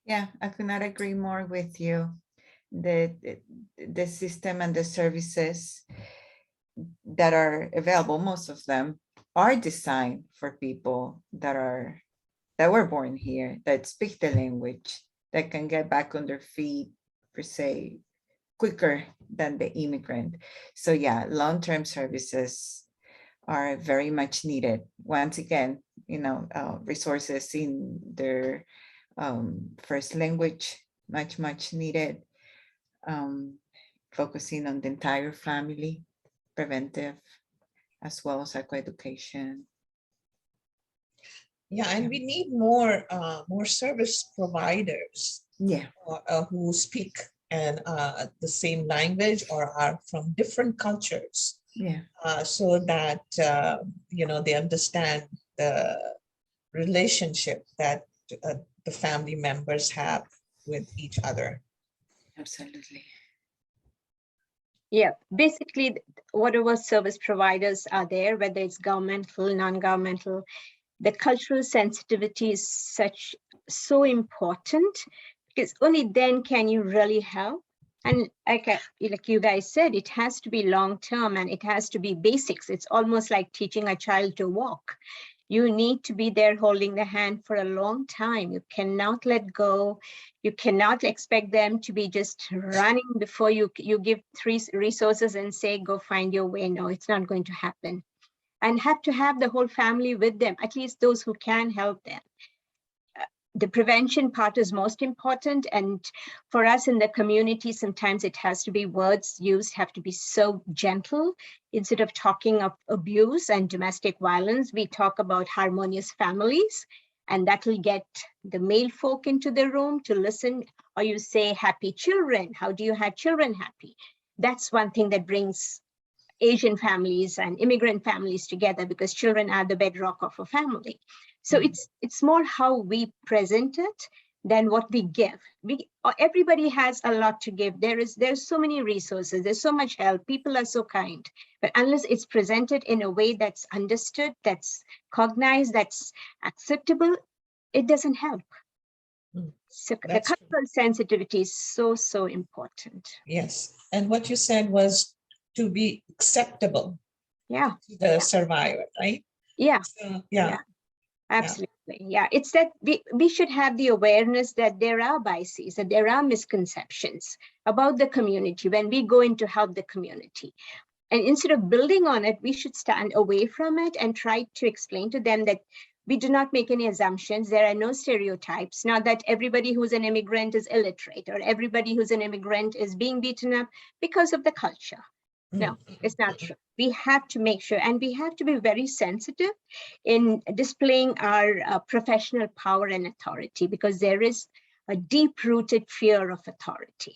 Yeah, I could not agree more with you. The system and the services that are available, most of them are designed for people that were born here, that speak the language, that can get back on their feet, per se, quicker than the immigrant. So yeah, long-term services are very much needed. Once again, resources in their first language, much needed. Focusing on the entire family, preventive, as well as psychoeducation. Yeah, and we need more service providers. Yeah, who speak and the same language or are from different cultures. Yeah. So that they understand the relationship that the family members have with each other. Absolutely. Yeah, basically, whatever service providers are there, whether it's governmental, non-governmental, the cultural sensitivity is so important, because only then can you really help. And like you guys said, it has to be long-term and it has to be basics. It's almost like teaching a child to walk. You need to be there holding the hand for a long time. You cannot let go. You cannot expect them to be just running before you give 3 resources and say, go find your way. No, it's not going to happen. And have to have the whole family with them, at least those who can help them. The prevention part is most important. And for us in the community, sometimes it has to be words used have to be so gentle. Instead of talking of abuse and domestic violence, we talk about harmonious families. And that will get the male folk into the room to listen. Or you say happy children. How do you have children happy? That's one thing that brings Asian families and immigrant families together, because children are the bedrock of a family. So it's more how we present it than what we give. Everybody has a lot to give. There's so many resources. There's so much help. People are so kind. But unless it's presented in a way that's understood, that's cognized, that's acceptable, it doesn't help. So the cultural sensitivity is so important. Yes, and what you said was to be acceptable. Yeah. To the survivor, right? Yeah. So, yeah. Absolutely. Yeah. It's that we should have the awareness that there are biases, that there are misconceptions about the community when we go in to help the community. And instead of building on it, we should stand away from it and try to explain to them that we do not make any assumptions. There are no stereotypes. Not that everybody who's an immigrant is illiterate or everybody who's an immigrant is being beaten up because of the culture. No, it's not true. We have to make sure, and we have to be very sensitive in displaying our professional power and authority, because there is a deep-rooted fear of authority.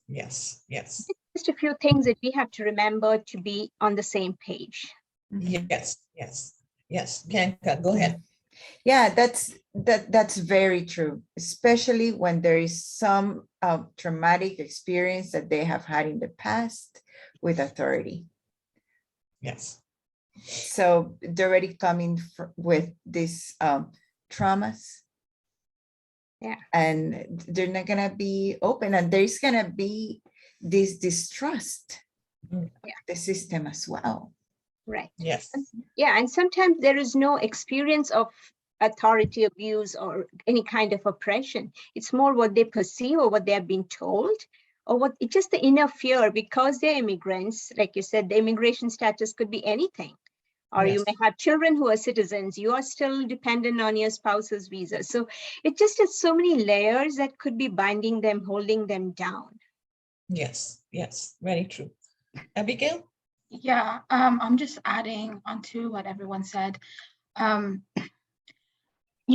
Yes, yes. Just a few things that we have to remember to be on the same page. Yes, yes. Yes, Bianca, go ahead. Yeah, that's very true, especially when there is some traumatic experience that they have had in the past with authority. Yes. So they're already coming with these traumas. Yeah. And they're not gonna be open, and there's gonna be this distrust of the system as well. Right. Yes. Yeah, and sometimes there is no experience of authority abuse or any kind of oppression. It's more what they perceive or what they have been told, or what it's just the inner fear because they're immigrants. Like you said, the immigration status could be anything. Or you may have children who are citizens. You are still dependent on your spouse's visa. So it just has so many layers that could be binding them, holding them down. Yes, yes, very true. Abigail? Yeah, I'm just adding onto what everyone said. You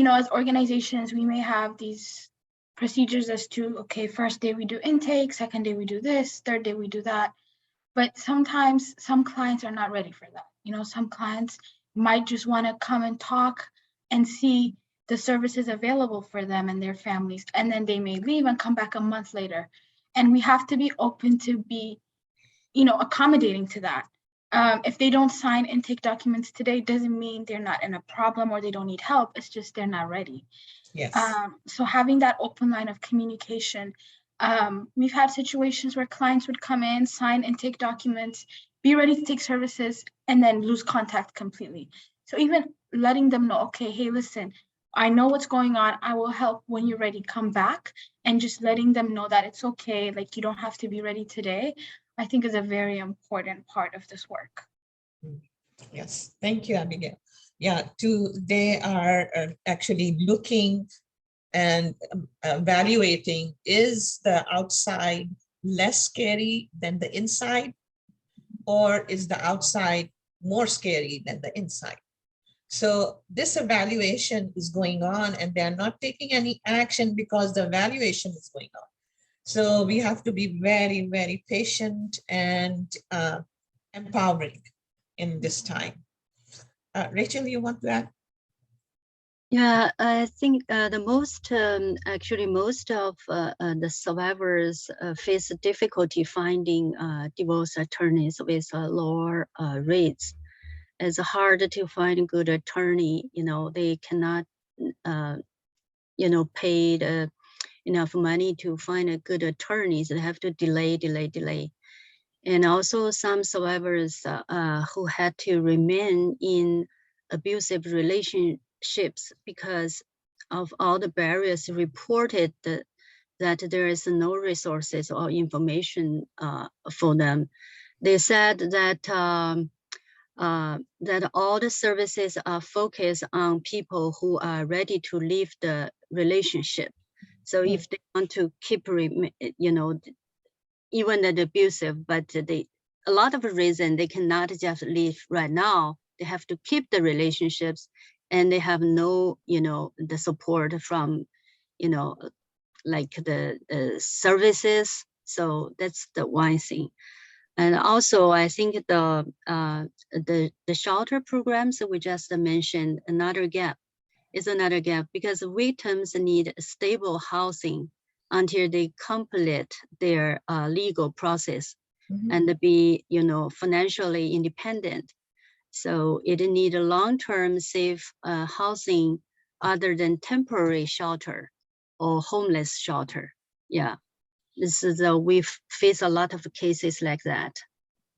know, as organizations, we may have these procedures as to, okay, first day we do intake, second day we do this, third day we do that. But sometimes some clients are not ready for that. You know, some clients might just want to come and talk and see the services available for them and their families, and then they may leave and come back a month later. And we have to be open to be, you know, accommodating to that. If they don't sign intake documents today, doesn't mean they're not in a problem or they don't need help. It's just they're not ready. Yes. So having that open line of communication. We've had situations where clients would come in, sign intake documents, be ready to take services, and then lose contact completely. So even letting them know, okay, hey, listen, I know what's going on. I will help when you're ready, come back, and just letting them know that it's okay. Like, you don't have to be ready today, I think is a very important part of this work. Yes, thank you, Abigail. Yeah, they are actually looking and evaluating, is the outside less scary than the inside, or is the outside more scary than the inside? So this evaluation is going on, and they're not taking any action because the evaluation is going on. So we have to be very, very patient and empowering in this time. Rachel, you want to add? Yeah, I think actually most of the survivors face difficulty finding divorce attorneys with lower rates. It's hard to find a good attorney. You know, they cannot, you know, pay enough money to find a good attorney. So they have to delay. And also some survivors who had to remain in abusive relationships because of all the barriers reported that there is no resources or information for them. They said that that all the services are focused on people who are ready to leave the relationship. So if they want to keep, you know, even the abusive, but a lot of reason they cannot just leave right now. They have to keep the relationships, and they have no, you know, the support from, you know, like the services. So that's the one thing. And also, I think the shelter programs that we just mentioned, another gap because victims need stable housing until they complete their legal process and be, you know, financially independent. So it need a long-term safe housing other than temporary shelter or homeless shelter. Yeah, this is we face a lot of cases like that.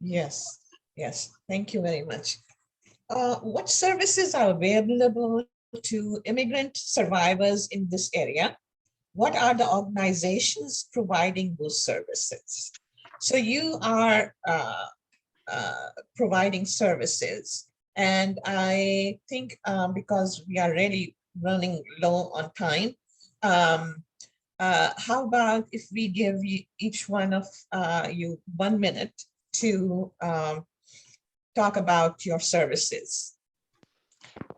Yes, yes, thank you very much. What services are available to immigrant survivors in this area? What are the organizations providing those services? So you are providing services, and I think because we are really running low on time, how about if we give each one of you 1 minute to talk about your services?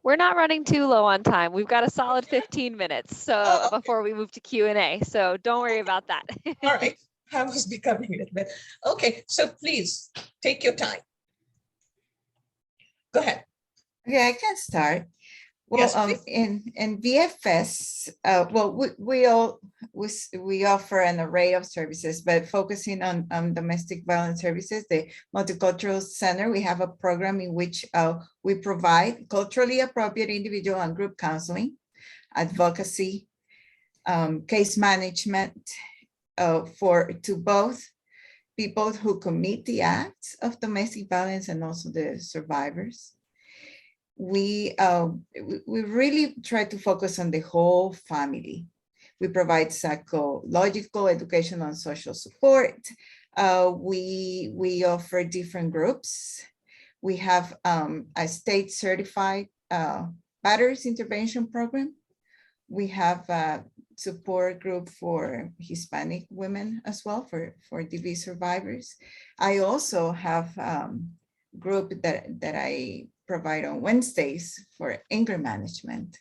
We're not running too low on time. We've got a solid 15 minutes so before we move to Q&A. So don't worry about that. All right. I was becoming a little bit. Okay, so please take your time. Go ahead. Okay, I can start. Well, Yes, please. in VFS, we offer an array of services, but focusing on domestic violence services, the Multicultural Center, we have a program in which we provide culturally appropriate individual and group counseling, advocacy, case management to both people who commit the acts of domestic violence and also the survivors. We really try to focus on the whole family. We provide psychological, educational, and social support. We offer different groups. We have a state certified batterers intervention program. We have a support group for Hispanic women as well, for DV survivors. I also have group that I provide on Wednesdays for anger management.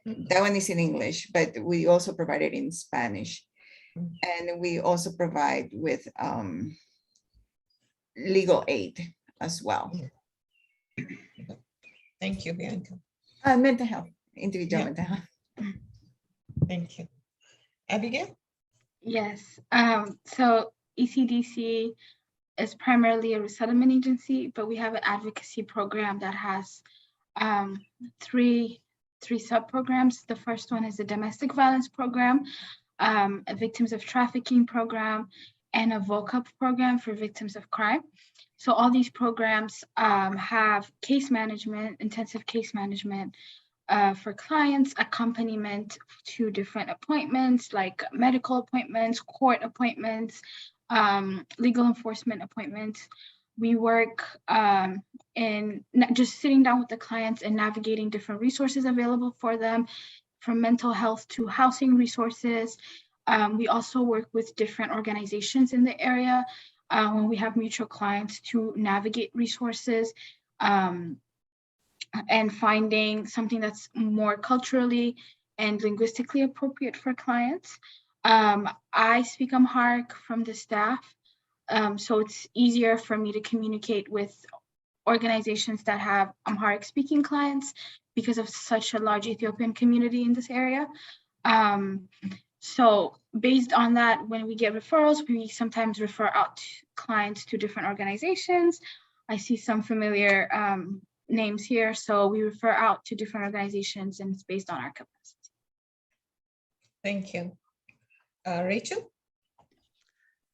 That one is in English, but we also provide it in Spanish. And we also provide with legal aid as well. Thank you, Bianca. Mental health, individual mental health. Thank you. Abigail? Yes, so ECDC is primarily a resettlement agency, but we have an advocacy program that has three sub-programs. The first one is a domestic violence program, a victims of trafficking program, and a VOCUP program for victims of crime. So all these programs have case management, intensive case management for clients, accompaniment to different appointments like medical appointments, court appointments, legal enforcement appointments. We work in just sitting down with the clients and navigating different resources available for them, from mental health to housing resources. We also work with different organizations in the area when we have mutual clients to navigate resources and finding something that's more culturally and linguistically appropriate for clients. I speak Amharic from the staff, so it's easier for me to communicate with organizations that have Amharic speaking clients because of such a large Ethiopian community in this area. So based on that, when we get referrals, we sometimes refer out clients to different organizations. I see some familiar names here, so we refer out to different organizations, and it's based on our capacity. Thank you. Rachel?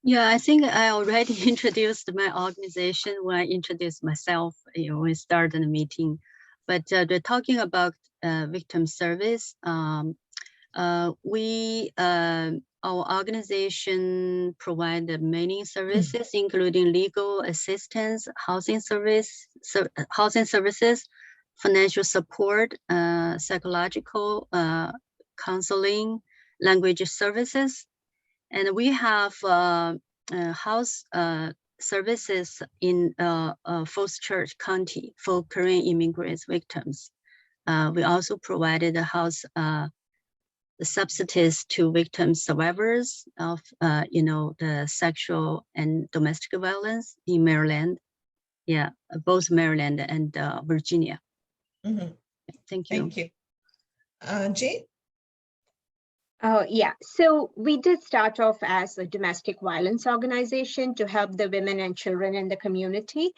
Yeah, I think I already introduced my organization when I introduced myself, when we started the meeting. But they're talking about victim service. Our organization provides many services, including legal assistance, housing services, financial support, psychological counseling, language services. And we have house services in Falls Church County for Korean immigrants victims. We also provided a house subsidies to victim survivors of the sexual and domestic violence in Maryland. Yeah, both Maryland and Virginia. Mm-hmm. Thank you. Thank you. Jane? Yeah, so we did start off as a domestic violence organization to help the women and children in the community.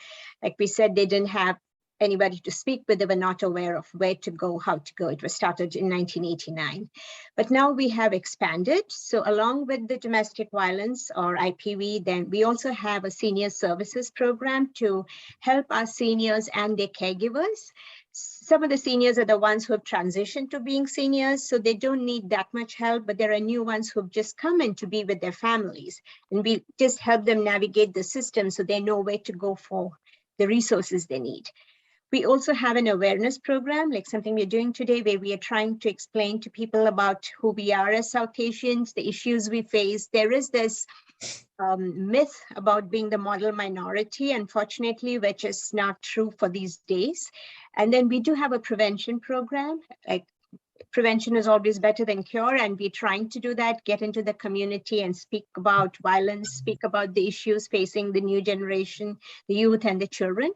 Like we said, they didn't have anybody to speak with, they were not aware of where to go, how to go. It was started in 1989. But now we have expanded. So along with the domestic violence or IPV, then we also have a senior services program to help our seniors and their caregivers. Some of the seniors are the ones who have transitioned to being seniors, so they don't need that much help, but there are new ones who have just come in to be with their families. And we just help them navigate the system so they know where to go for the resources they need. We also have an awareness program, like something we're doing today, where we are trying to explain to people about who we are as South Asians, the issues we face. There is this myth about being the model minority, unfortunately, which is not true for these days. And then we do have a prevention program. Like, prevention is always better than cure, and we're trying to do that, get into the community and speak about violence, speak about the issues facing the new generation, the youth and the children.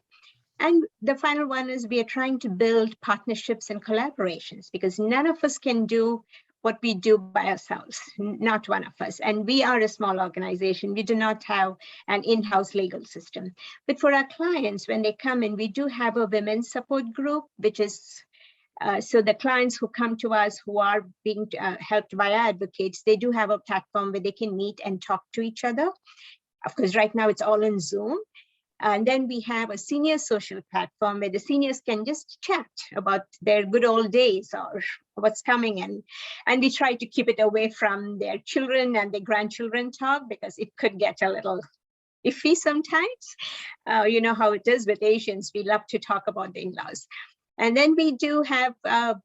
And the final one is we are trying to build partnerships and collaborations, because none of us can do what we do by ourselves, not one of us. And we are a small organization. We do not have an in-house legal system. But for our clients, when they come in, we do have a women's support group, which is so the clients who come to us who are being helped by advocates, they do have a platform where they can meet and talk to each other. Of course, right now it's all on Zoom. And then we have a senior social platform where the seniors can just chat about their good old days or what's coming in. And we try to keep it away from their children and their grandchildren talk, because it could get a little iffy sometimes. You know how it is with Asians, we love to talk about the in-laws. And then we do have,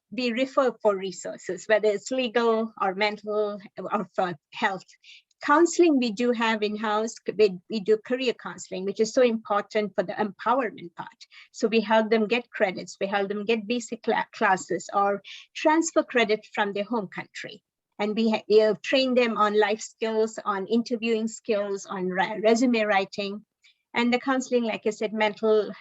we refer for resources, whether it's legal or mental or for health. Counseling we do have in-house. We do career counseling, which is so important for the empowerment part. So we help them get credits, we help them get basic classes or transfer credit from their home country. And we have trained them on life skills, on interviewing skills, on resume writing. And the counseling, like I said, mental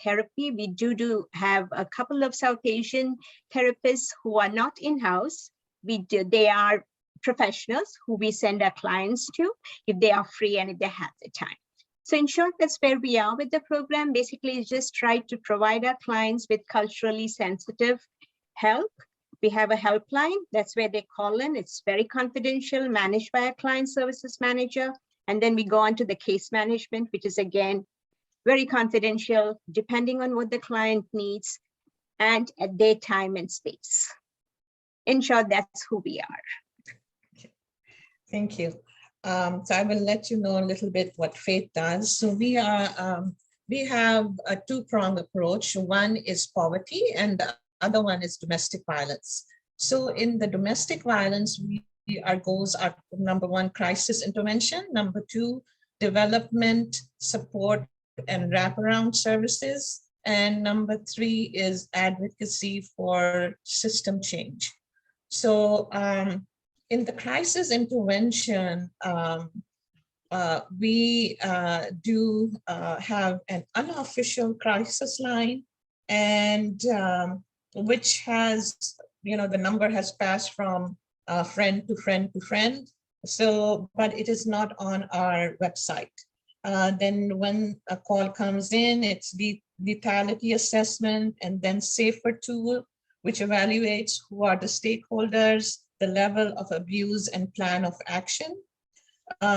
therapy, we do have a couple of South Asian therapists who are not in-house. They are professionals who we send our clients to if they are free and if they have the time. So in short, that's where we are with the program. Basically, it's just try to provide our clients with culturally sensitive help. We have a helpline, that's where they call in. It's very confidential, managed by a client services manager. And then we go on to the case management, which is again, very confidential, depending on what the client needs and at their time and space. In short, that's who we are. Thank you. So I will let you know a little bit what FAITH does. So we have a two-pronged approach. One is poverty and the other one is domestic violence. So in the domestic violence, our goals are number one, crisis intervention. Number two, development, support and wraparound services. And number three is advocacy for system change. So in the crisis intervention, we do have an unofficial crisis line, and which has, the number has passed from friend to friend to friend. So, but it is not on our website. Then when a call comes in, it's the lethality assessment and then SAFER tool, which evaluates who are the stakeholders, the level of abuse and plan of action.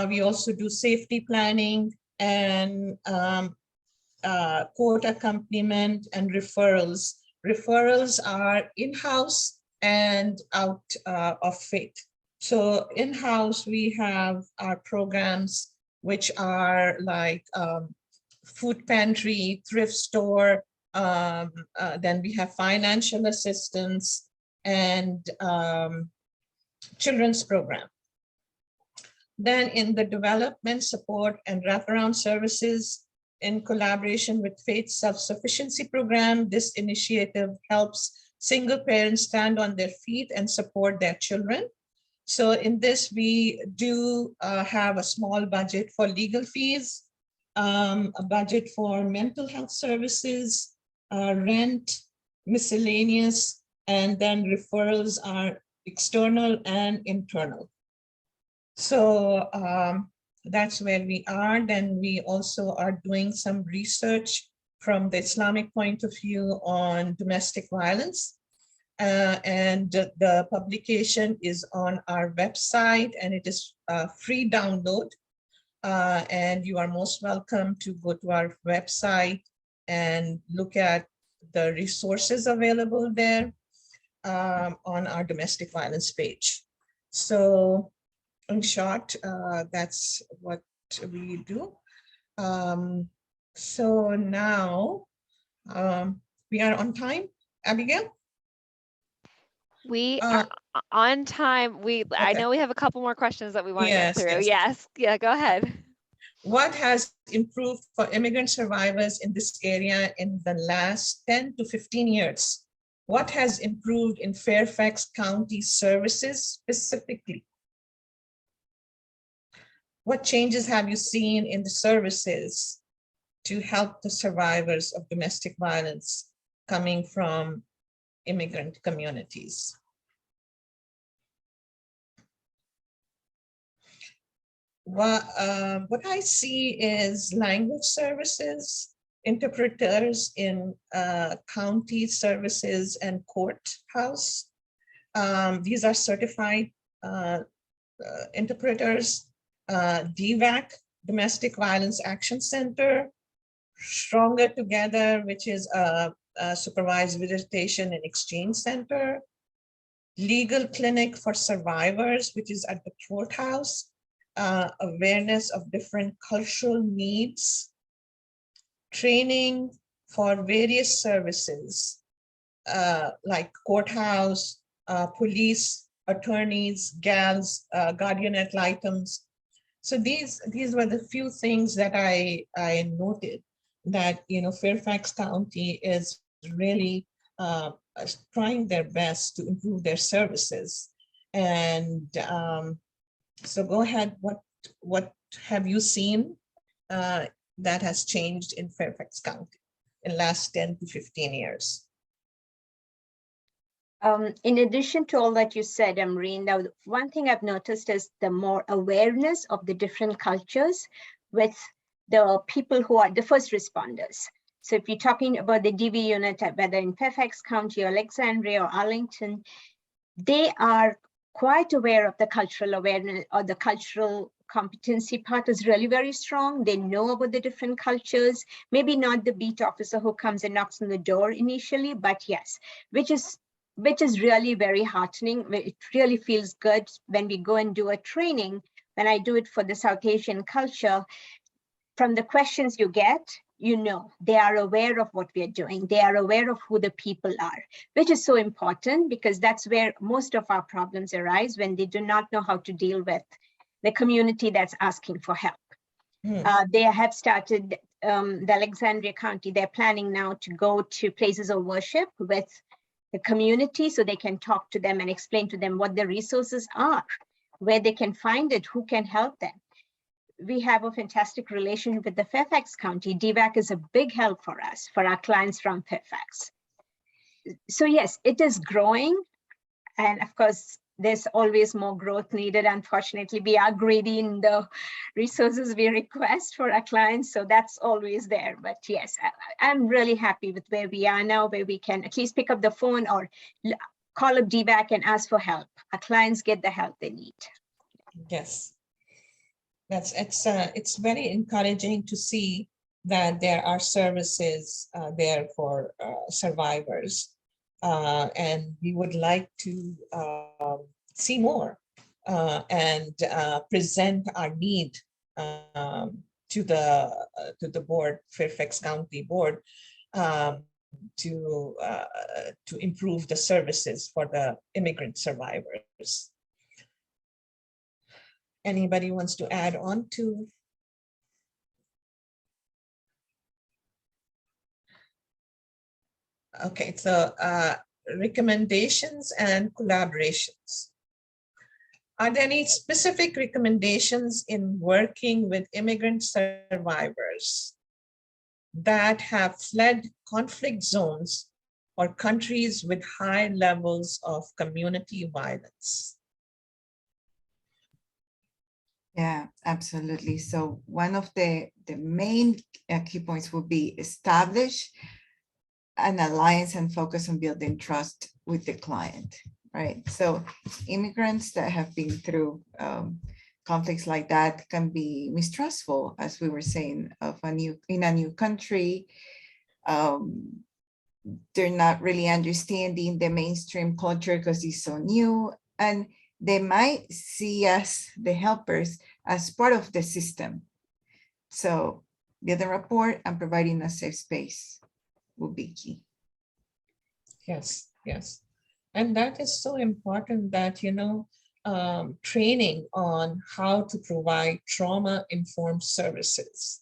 We also do safety planning and court accompaniment and referrals. Referrals are in-house and out of FAITH. So in-house, we have our programs, which are like food pantry, thrift store, then we have financial assistance and children's program. Then in the development support and wraparound services, in collaboration with FAITH Self-Sufficiency Program, this initiative helps single parents stand on their feet and support their children. So in this, we do have a small budget for legal fees, a budget for mental health services, rent, miscellaneous, and then referrals are external and internal. So that's where we are. Then we also are doing some research from the Islamic point of view on domestic violence. And the publication is on our website and it is free download. And you are most welcome to go to our website and look at the resources available there on our domestic violence page. So in short, that's what we do. So now we are on time, Abigail? We are on time. Okay. I know we have a couple more questions that we want to get through. Yes. Yeah, go ahead. What has improved for immigrant survivors in this area in the last 10 to 15 years? What has improved in Fairfax County services specifically? What changes have you seen in the services? to help the survivors of domestic violence coming from immigrant communities. What I see is language services, interpreters in county services and courthouse. These are certified interpreters, DVAC, Domestic Violence Action Center, Stronger Together, which is a supervised visitation and exchange center, Legal Clinic for Survivors, which is at the courthouse, awareness of different cultural needs, training for various services like courthouse, police, attorneys, GALs, guardian ad litums. So these were the few things that I noted that, you know, Fairfax County is really trying their best to improve their services. And so go ahead, what have you seen that has changed in Fairfax County in the last 10 to 15 years? In addition to all that you said, Ambreen, now one thing I've noticed is the more awareness of the different cultures with the people who are the first responders. So if you're talking about the DV unit, whether in Fairfax County or Alexandria or Arlington, they are quite aware of the cultural awareness, or the cultural competency part is really very strong. They know about the different cultures, maybe not the beat officer who comes and knocks on the door initially, but yes, which is really very heartening. It really feels good when we go and do a training. When I do it for the South Asian culture, from the questions you get, you know, they are aware of what we are doing. They are aware of who the people are, which is so important because that's where most of our problems arise, when they do not know how to deal with the community that's asking for help. They have started, the Alexandria County, they're planning now to go to places of worship with the community so they can talk to them and explain to them what the resources are, where they can find it, who can help them. We have a fantastic relationship with the Fairfax County. DVAC is a big help for us, for our clients from Fairfax. So yes, it is growing. And of course, there's always more growth needed. Unfortunately, we are greedy in the resources we request for our clients. So that's always there. But yes, I'm really happy with where we are now, where we can at least pick up the phone or call up DVAC and ask for help. Our clients get the help they need. Yes. It's very encouraging to see that there are services there for survivors, and we would like to see more and present our need to the board, Fairfax County Board, to improve the services for the immigrant survivors. Anybody wants to add on to? Okay, so recommendations and collaborations. Are there any specific recommendations in working with immigrant survivors that have fled conflict zones or countries with high levels of community violence? Yeah, absolutely. So one of the main key points would be establish an alliance and focus on building trust with the client, right? So immigrants that have been through conflicts like that can be mistrustful, as we were saying, in a new country. They're not really understanding the mainstream culture because it's so new, and they might see us, the helpers, as part of the system. So building rapport and providing a safe space will be key. Yes, yes. And that is so important that, you know, training on how to provide trauma-informed services,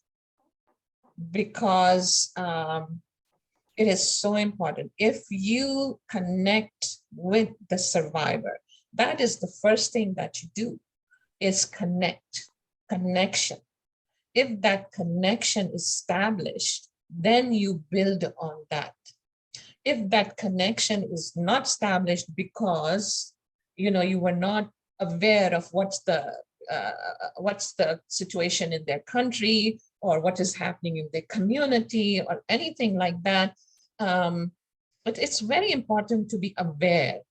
because it is so important. If you connect with the survivor, that is the first thing that you do, is connection. If that connection is established, then you build on that. If that connection is not established because you were not aware of what's the situation in their country or what is happening in their community or anything like that, but it's very important to be aware,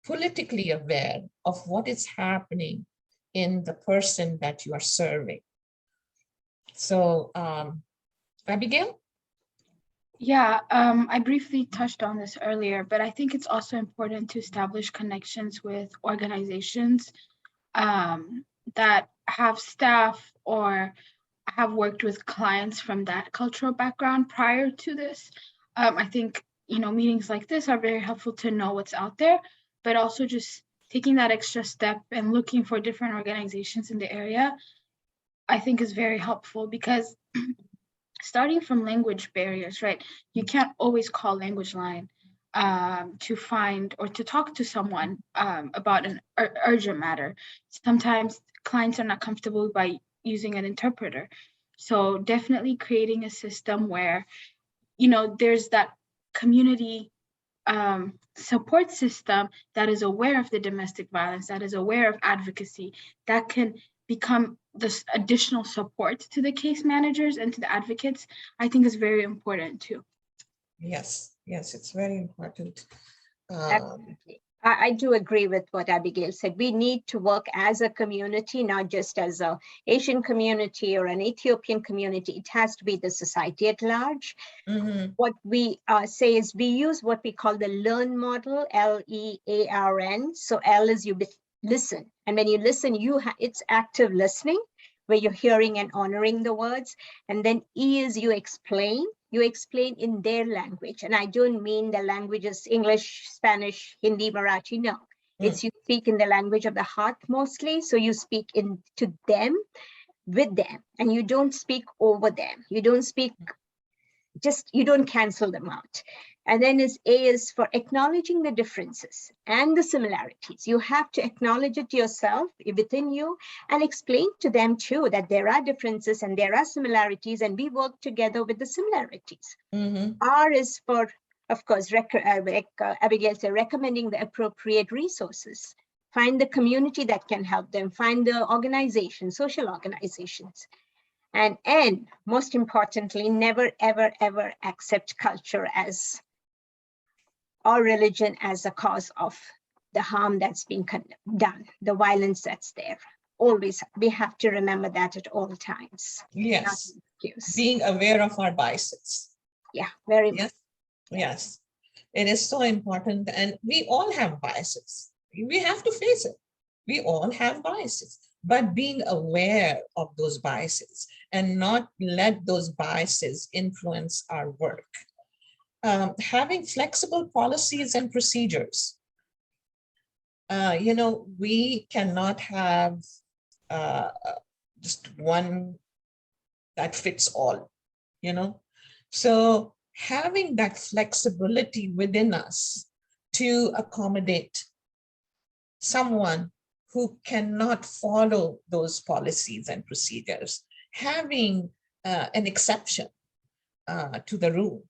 politically aware of what is happening in the person that you are serving. So, Abigail? Yeah, I briefly touched on this earlier, but I think it's also important to establish connections with organizations that have staff or have worked with clients from that cultural background prior to this. I think, meetings like this are very helpful to know what's out there, but also just taking that extra step and looking for different organizations in the area, I think is very helpful, because starting from language barriers, right? You can't always call Language Line to find or to talk to someone about an urgent matter. Sometimes clients are not comfortable by using an interpreter. So definitely creating a system where, there's that community support system that is aware of the domestic violence, that is aware of advocacy, that can become this additional support to the case managers and to the advocates, I think is very important too. Yes, it's very important. Absolutely. I do agree with what Abigail said. We need to work as a community, not just as an Asian community or an Ethiopian community. It has to be the society at large. Mm-hmm. What we say is we use what we call the LEARN model, L-E-A-R-N. So L is you listen. And when you listen, it's active listening, where you're hearing and honoring the words. And then E is you explain. You explain in their language. And I don't mean the languages, English, Spanish, Hindi, Marathi, no. It's you speak in the language of the heart mostly. So you speak to them, with them, and you don't speak over them. You don't speak, you don't cancel them out. And then A is for acknowledging the differences and the similarities. You have to acknowledge it yourself within you and explain to them too that there are differences and there are similarities, and we work together with the similarities. Mm-hmm. R is for, of course, like Abigail said, recommending the appropriate resources. Find the community that can help them, find the organization, social organizations. And N, most importantly, never, ever, ever accept culture or religion as a cause of the harm that's being done, the violence that's there. Always, we have to remember that at all times. Yes, being aware of our biases. Yeah, very much. Yes, it is so important. And we all have biases. We have to face it. We all have biases, but being aware of those biases and not let those biases influence our work. Having flexible policies and procedures. We cannot have just one that fits all, So having that flexibility within us to accommodate someone who cannot follow those policies and procedures, having an exception to the rule.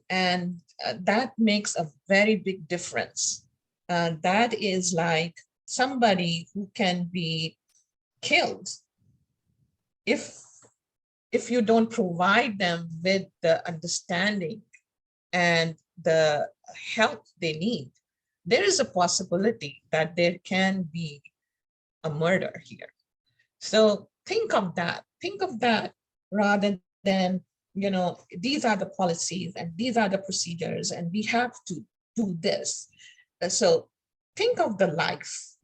And that makes a very big difference. That is like somebody who can be killed if you don't provide them with the understanding and the help they need. There is a possibility that there can be a murder here. So think of that rather than, these are the policies and these are the procedures and we have to do this. So think of the life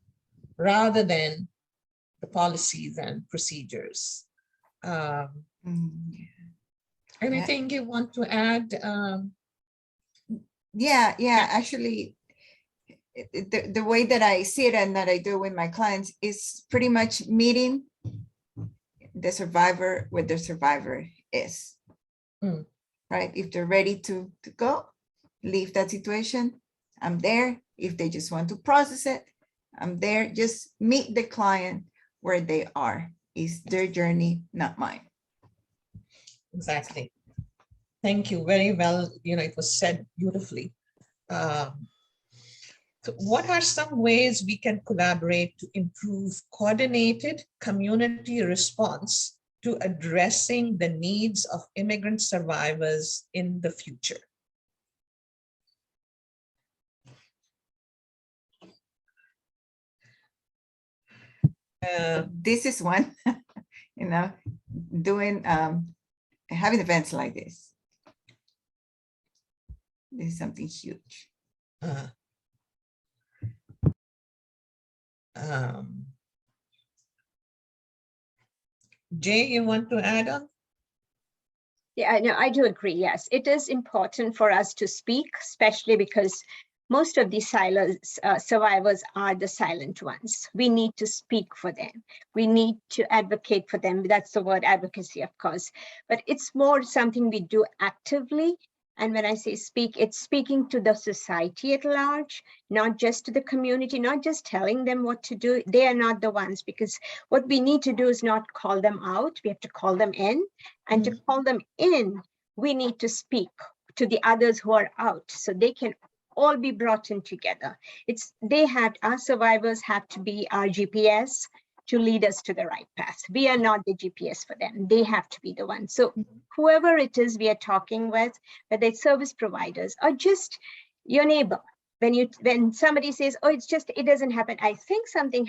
rather than the policies and procedures. Anything you want to add? Actually, the way that I see it and that I do with my clients is pretty much meeting the survivor where the survivor is. Right? If they're ready to go, leave that situation, I'm there. If they just want to process it, I'm there. Just meet the client where they are. It's their journey, not mine. Exactly. Thank you. Very well. It was said beautifully. So what are some ways we can collaborate to improve coordinated community response to addressing the needs of immigrant survivors in the future? This is one, doing, having events like this. This is something huge. Jay, you want to add on? Yeah, no, I do agree. Yes, it is important for us to speak, especially because most of these survivors are the silent ones. We need to speak for them. We need to advocate for them. That's the word advocacy, of course. But it's more something we do actively. And when I say speak, it's speaking to the society at large, not just to the community, not just telling them what to do. They are not the ones, because what we need to do is not call them out. We have to call them in. And to call them in, we need to speak to the others who are out so they can all be brought in together. Our survivors have to be our GPS to lead us to the right path. We are not the GPS for them. They have to be the ones. So whoever it is we are talking with, whether it's service providers or just your neighbor, when somebody says, oh, it doesn't happen. I think something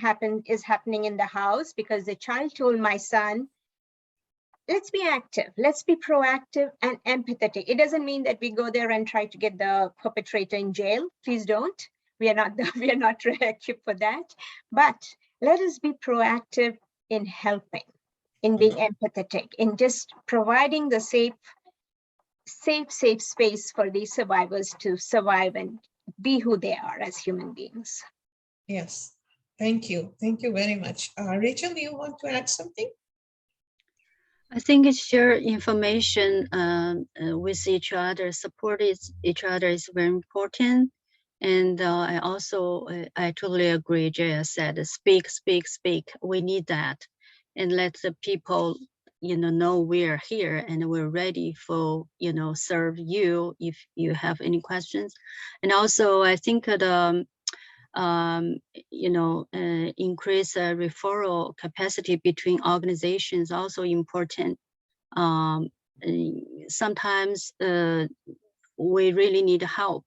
is happening in the house because the child told my son. Let's be active. Let's be proactive and empathetic. It doesn't mean that we go there and try to get the perpetrator in jail. Please don't. We are not equipped for that. But let us be proactive in helping, in being empathetic, in just providing the safe space for these survivors to survive and be who they are as human beings. Yes. Thank you. Thank you very much. Rachel, do you want to add something? I think share information with each other, support each other is very important. And I totally agree, Jaya said, speak. We need that. And let the people, know we're here and we're ready for, serve you if you have any questions. And also, I think that increase referral capacity between organizations also important. Sometimes we really need help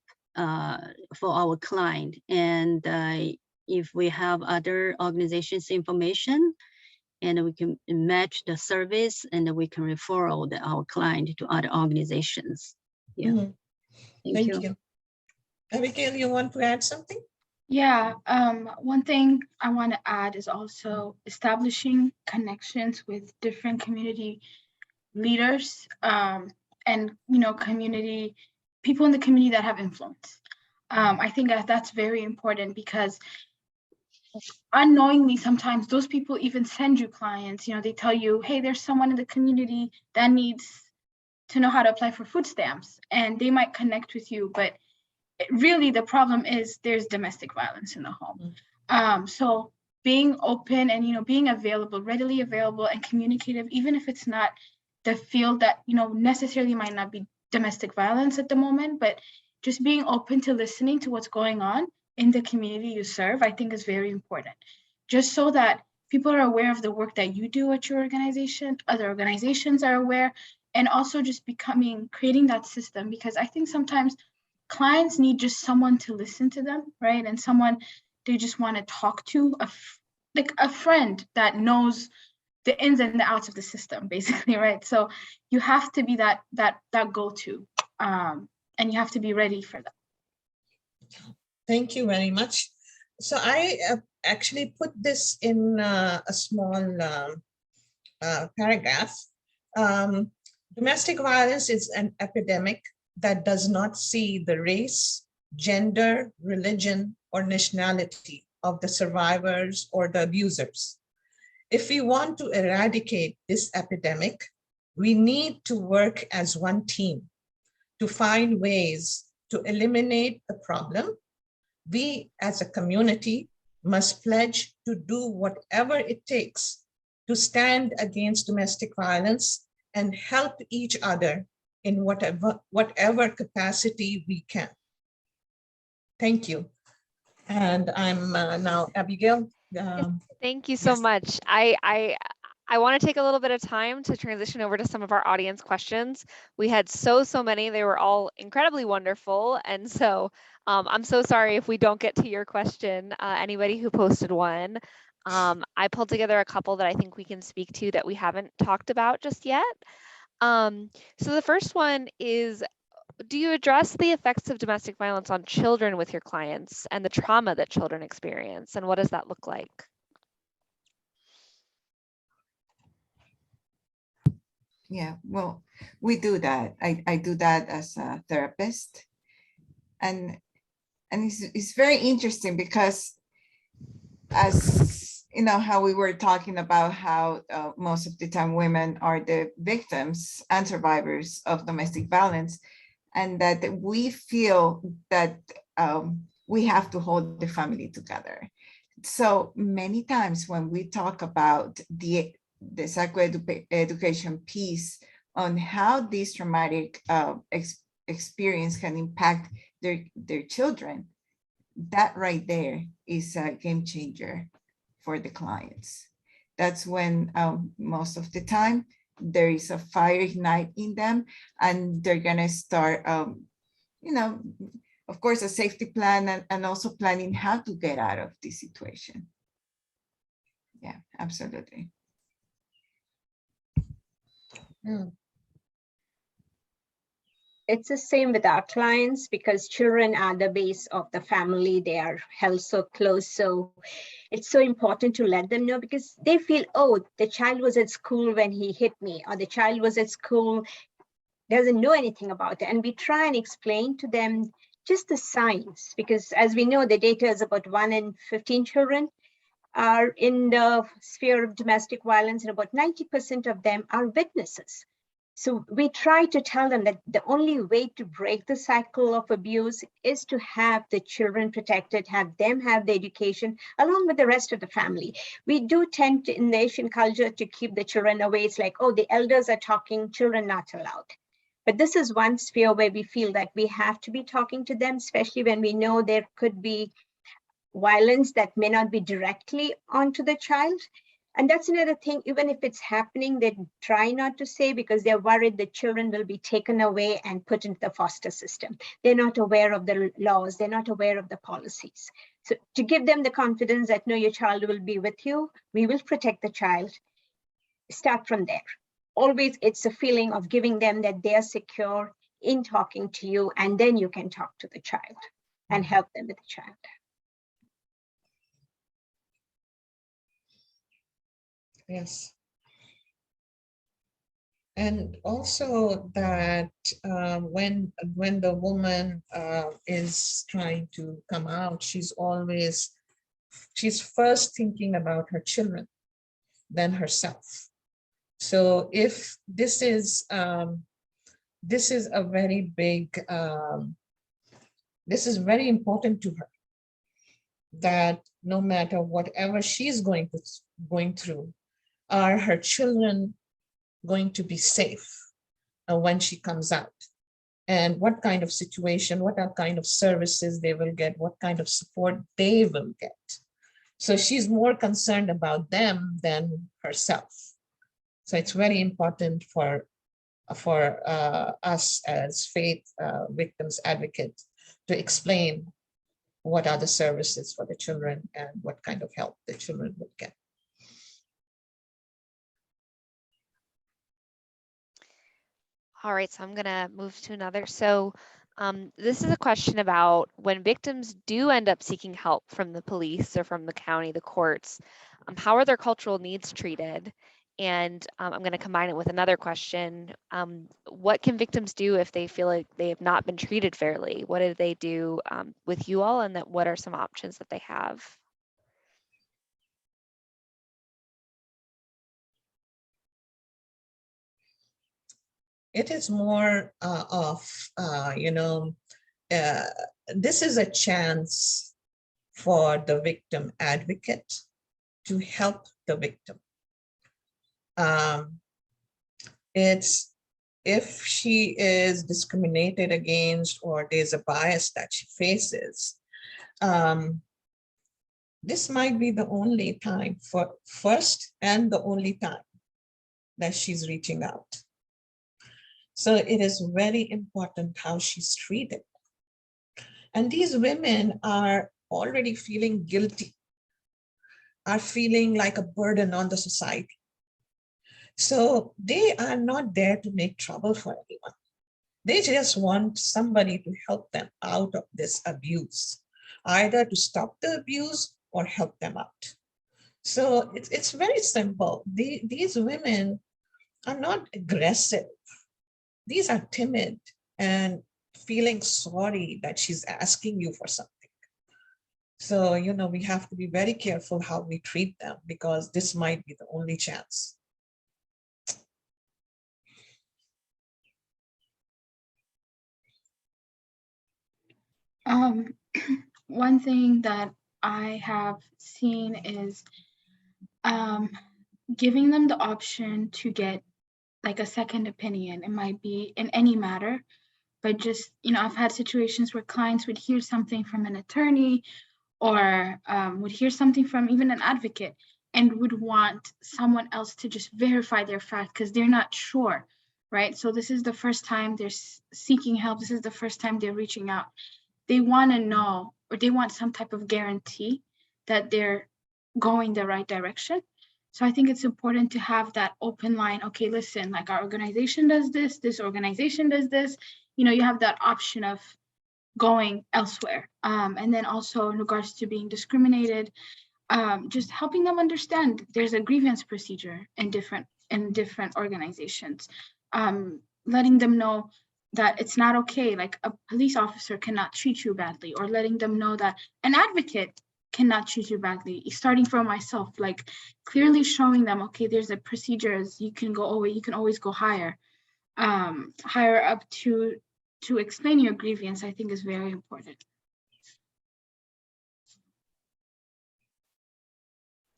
for our client, and if we have other organizations information, and we can match the service, and we can refer our client to other organizations. Yeah. Thank you. Abigail, you want to add something? Yeah, one thing I want to add is also establishing connections with different community leaders and people in the community that have influence. I think that's very important because unknowingly sometimes those people even send you clients. They tell you, hey, there's someone in the community that needs to know how to apply for food stamps, and they might connect with you, but really the problem is there's domestic violence in the home. So being open and being available, readily available and communicative, even if it's not the field that necessarily might not be domestic violence at the moment, but just being open to listening to what's going on in the community you serve, I think is very important, just so that people are aware of the work that you do at your organization, other organizations are aware, and also just creating that system, because I think sometimes clients need just someone to listen to them, right? And someone they just want to talk to, like a friend that knows the ins and the outs of the system, basically, right? So you have to be that go-to, and you have to be ready for that. Thank you very much. So I actually put this in a small paragraph. Domestic violence is an epidemic that does not see the race, gender, religion, or nationality of the survivors or the abusers. If we want to eradicate this epidemic, we need to work as one team to find ways to eliminate the problem. We as a community must pledge to do whatever it takes to stand against domestic violence and help each other in whatever capacity we can. Thank you. And I'm now Abigail. Thank you so Yes. much. I want to take a little bit of time to transition over to some of our audience questions. We had so many. They were all incredibly wonderful. And so I'm so sorry if we don't get to your question, anybody who posted one. I pulled together a couple that I think we can speak to that we haven't talked about just yet. So the first one is, do you address the effects of domestic violence on children with your clients and the trauma that children experience? And what does that look like? Yeah, well, we do that. I do that as a therapist. And it's very interesting because, as you know, how we were talking about how most of the time women are the victims and survivors of domestic violence, and that we feel that we have to hold the family together. So many times when we talk about the psychoeducation piece on how this traumatic experience can impact their children, that right there is a game changer for the clients. That's when most of the time there is a fire ignite in them, and they're gonna start, you know, of course, a safety plan and also planning how to get out of this situation. Yeah, absolutely. It's the same with our clients because children are the base of the family. They are held so close. So it's so important to let them know, because they feel, oh, the child was at school when he hit me, or the child was at school, doesn't know anything about it. And we try and explain to them just the signs, because as we know, the data is about 1 in 15 children are in the sphere of domestic violence, and about 90% of them are witnesses. So we try to tell them that the only way to break the cycle of abuse is to have the children protected, have them have the education along with the rest of the family. We do tend to, in the Asian culture, to keep the children away. It's like, oh, the elders are talking, children not allowed. But this is one sphere where we feel that we have to be talking to them, especially when we know there could be violence that may not be directly onto the child. And that's another thing, even if it's happening, they try not to say, because they're worried the children will be taken away and put into the foster system. They're not aware of the laws. They're not aware of the policies. So to give them the confidence that, no, your child will be with you. We will protect the child. Start from there. Always, it's a feeling of giving them that they're secure in talking to you, and then you can talk to the child and help them with the child. Yes. And also that when the woman is trying to come out, she's first thinking about her children, then herself. So if this is a very big, this is very important to her, that no matter whatever she's going through, are her children going to be safe when she comes out? And what kind of situation, what kind of services they will get, what kind of support they will get. So she's more concerned about them than herself. So it's very important for us as faith victims advocates to explain what are the services for the children and what kind of help the children would get. All right, so I'm gonna move to another. So this is a question about when victims do end up seeking help from the police or from the county, the courts, how are their cultural needs treated? And I'm gonna combine it with another question. What can victims do if they feel like they have not been treated fairly? What do they do with you all, and what are some options that they have? It is more this is a chance for the victim advocate to help the victim. It's if she is discriminated against or there's a bias that she faces, this might be the only time first and the only time that she's reaching out. So it is very important how she's treated. And these women are already feeling guilty, are feeling like a burden on the society. So they are not there to make trouble for anyone. They just want somebody to help them out of this abuse, either to stop the abuse or help them out. So it's very simple. These women are not aggressive. These are timid and feeling sorry that she's asking you for something. So, you know, we have to be very careful how we treat them because this might be the only chance. One thing that I have seen is giving them the option to get like a second opinion. It might be in any matter, but just, you know, I've had situations where clients would hear something from an attorney or would hear something from even an advocate and would want someone else to just verify their fact because they're not sure, right? So this is the first time they're seeking help. This is the first time they're reaching out. They want to know, or they want some type of guarantee that they're going the right direction. So I think it's important to have that open line. Okay, listen, like our organization does this, this organization does this. You know, you have that option of going elsewhere. And then also in regards to being discriminated, just helping them understand there's a grievance procedure in different organizations. Letting them know that it's not okay, like a police officer cannot treat you badly, or letting them know that an advocate cannot treat you badly. Starting from myself, like clearly showing them, okay, there's a procedure, you can always go higher up to explain your grievance, I think is very important.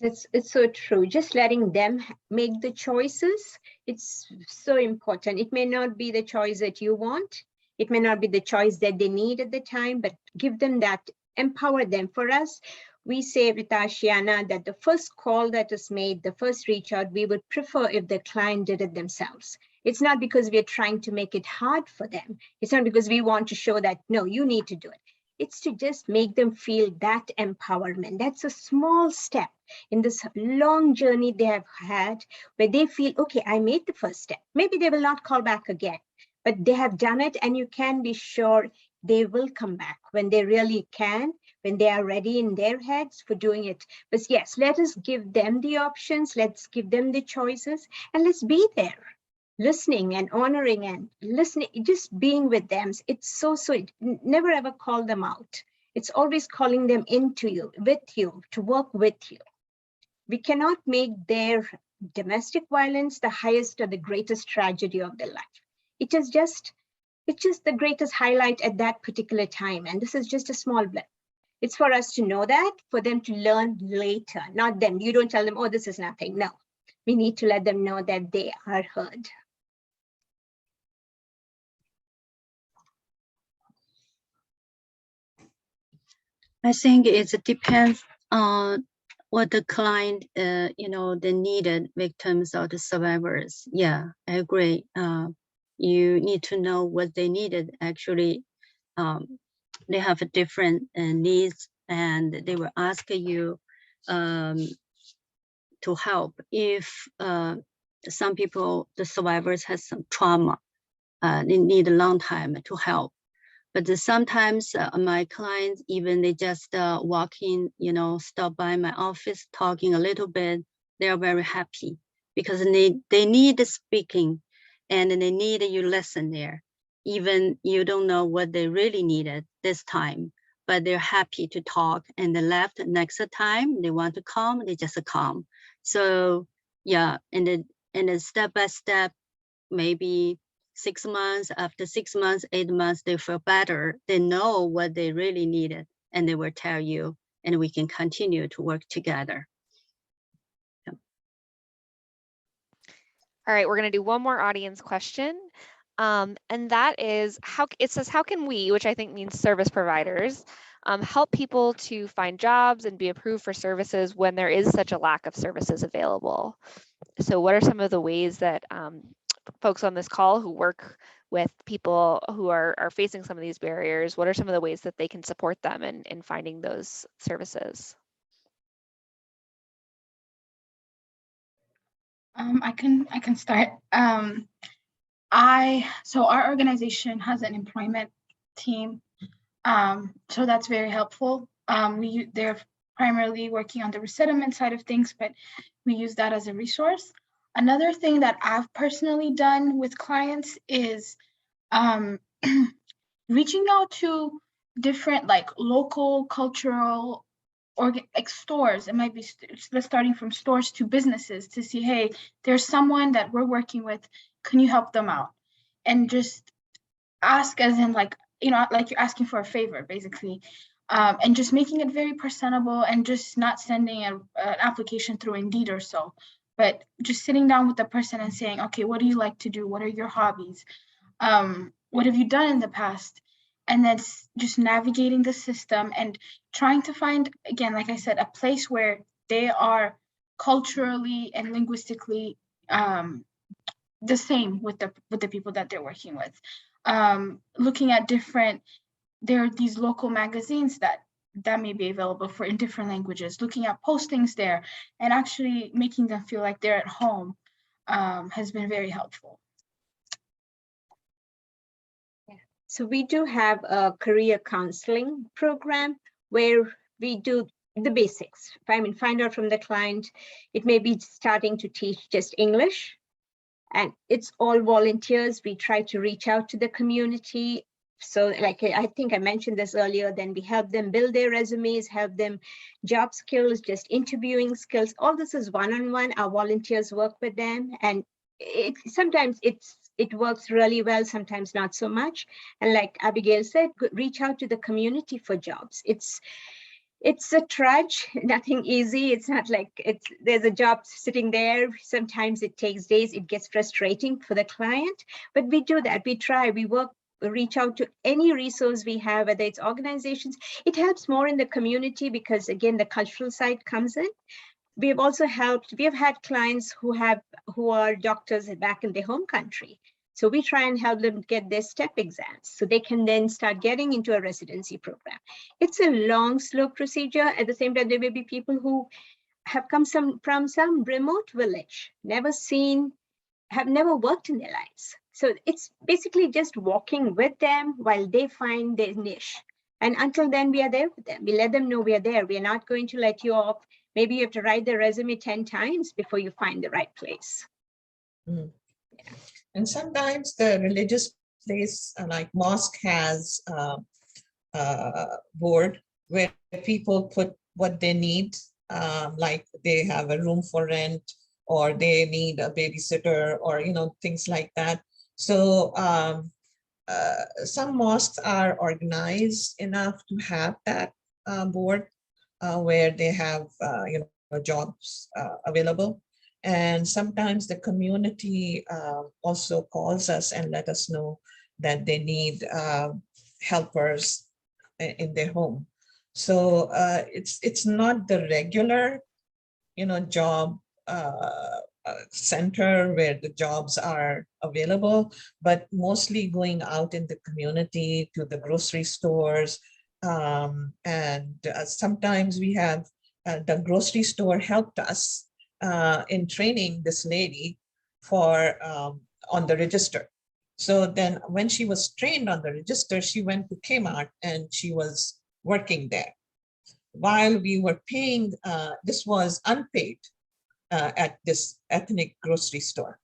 It's so true. Just letting them make the choices. It's so important. It may not be the choice that you want. It may not be the choice that they need at the time, but give them that, empower them. For us, we say with Ashiana that the first call that is made, the first reach out, we would prefer if the client did it themselves. It's not because we're trying to make it hard for them. It's not because we want to show that, no, you need to do it. It's to just make them feel that empowerment. That's a small step in this long journey they have had where they feel, okay, I made the first step. Maybe they will not call back again, but they have done it, and you can be sure they will come back when they really can, when they are ready in their heads for doing it. But yes, let us give them the options. Let's give them the choices, and let's be there, listening and honoring and listening, just being with them. It's so never ever call them out. It's always calling them into you, with you, to work with you. We cannot make their domestic violence the highest or the greatest tragedy of their life. It's just the greatest highlight at that particular time. And this is just a small blip. It's for us to know that, for them to learn later, not them. You don't tell them, oh, this is nothing. No, we need to let them know that they are heard. I think it depends on what the client, the needed victims or the survivors. Yeah, I agree. You need to know what they needed. Actually, they have a different needs, and they will ask you to help. If some people, the survivors, has some trauma, they need a long time to help. But sometimes my clients, even they just walk in, stop by my office, talking a little bit, they are very happy because they need speaking, and they need you listen there. Even you don't know what they really needed this time, but they're happy to talk, and they left. Next time they want to come, they just come. So yeah, and then step by step, maybe 6 months, after 6 months, 8 months, they feel better. They know what they really needed, and they will tell you, and we can continue to work together. All right, we're going to do one more audience question. And that is, it says, how can we, which I think means service providers, help people to find jobs and be approved for services when there is such a lack of services available? So what are some of the ways that folks on this call who work with people who are facing some of these barriers, what are some of the ways that they can support them in finding those services? I can start. So our organization has an employment team, so that's very helpful. They're primarily working on the resettlement side of things, but we use that as a resource. Another thing that I've personally done with clients is reaching out to different like local cultural like stores. It might be starting from stores to businesses to see, hey, there's someone that we're working with, can you help them out? And just ask as in like, you know, like you're asking for a favor basically. And just making it very personable and just not sending an application through Indeed or so, but just sitting down with the person and saying, okay, what do you like to do? What are your hobbies? What have you done in the past? And then just navigating the system and trying to find, again, like I said, a place where they are culturally and linguistically the same with the people that they're working with. Looking at there are these local magazines that may be available in different languages, looking at postings there and actually making them feel like they're at home has been very helpful. So we do have a career counseling program where we do the basics. Find out from the client. It may be starting to teach just English, and it's all volunteers. We try to reach out to the community. So like I think I mentioned this earlier, then we help them build their resumes, help them job skills, just interviewing skills. All this is one-on-one. Our volunteers work with them, and sometimes it works really well, sometimes not so much. And like Abigail said, reach out to the community for jobs. It's a trudge, nothing easy. It's not like there's a job sitting there. Sometimes it takes days. It gets frustrating for the client, but we do that. We try, we reach out to any resource we have, whether it's organizations. It helps more in the community because again, the cultural side comes in. We have had clients who are doctors back in their home country. So we try and help them get their STEP exams so they can then start getting into a residency program. It's a long, slow procedure. At the same time, there may be people who have come from some remote village, have never worked in their lives. So it's basically just walking with them while they find their niche. And until then, we are there with them. We let them know we are there. We are not going to let you off. Maybe you have to write the resume 10 times before you find the right place. Mm. Yeah. And sometimes the religious place, like mosque, has a board where people put what they need, like they have a room for rent, or they need a babysitter, or things like that. So some mosques are organized enough to have that board where they have jobs available. And sometimes the community also calls us and let us know that they need helpers in their home. So it's not the regular job center where the jobs are available, but mostly going out in the community to the grocery stores. And sometimes we have the grocery store helped us in training this lady for on the register. So then when she was trained on the register, she went to Kmart and she was working there. While we were paying, this was unpaid at this ethnic grocery store.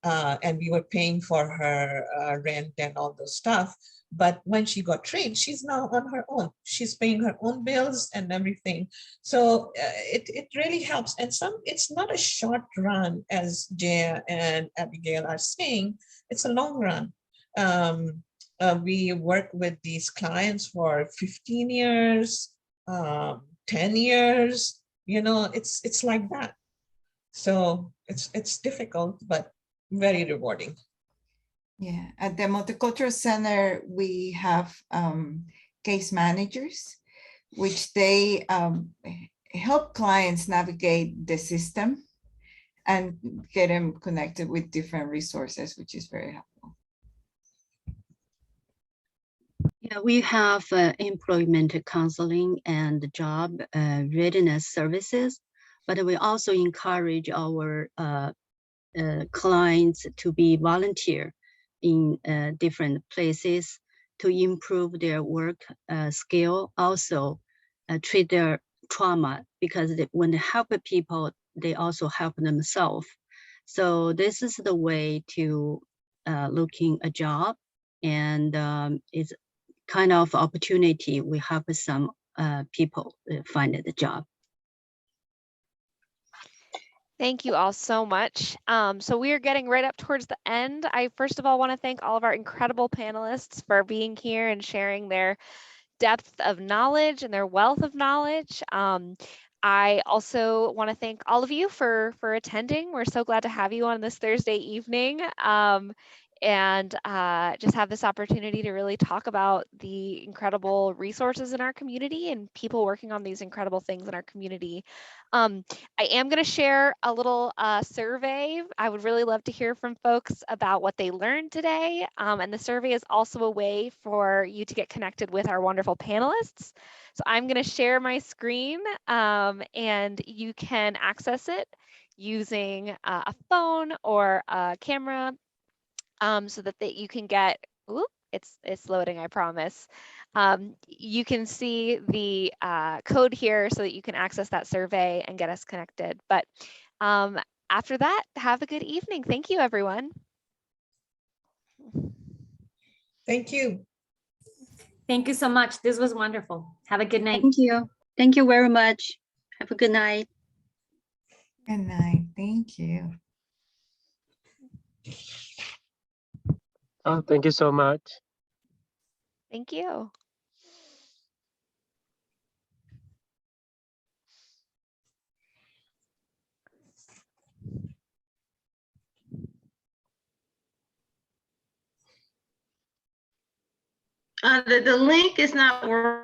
And we were paying for her rent and all those stuff. But when she got trained, she's now on her own. She's paying her own bills and everything. So it really helps. And it's not a short run, as Jaya and Abigail are saying. It's a long run. We work with these clients for 15 years, 10 years. It's like that. So it's difficult, but very rewarding. Yeah, at the Multicultural Center, we have case managers, which they help clients navigate the system and get them connected with different resources, which is very helpful. Yeah, we have employment counseling and job readiness services, but we also encourage our clients to be volunteer in different places to improve their work skill, also treat their trauma, because when they help people, they also help themselves. So this is the way to looking a job, and it's kind of opportunity we help some people find the job. Thank you all so much. So we are getting right up towards the end. I first of all want to thank all of our incredible panelists for being here and sharing their depth of knowledge and their wealth of knowledge. I also want to thank all of you for attending. We're so glad to have you on this Thursday evening. And just have this opportunity to really talk about the incredible resources in our community and people working on these incredible things in our community. I am going to share a little survey. I would really love to hear from folks about what they learned today. And the survey is also a way for you to get connected with our wonderful panelists. So I'm going to share my screen and you can access it using a phone or a camera. So that you can get, ooh, it's loading, I promise. You can see the code here so that you can access that survey and get us connected. But after that, have a good evening. Thank you, everyone. Thank you. Thank you so much. This was wonderful. Have a good night. Thank you. Thank you very much. Have a good night. Good night. Thank you. Oh, thank you so much. Thank you. The link is not working.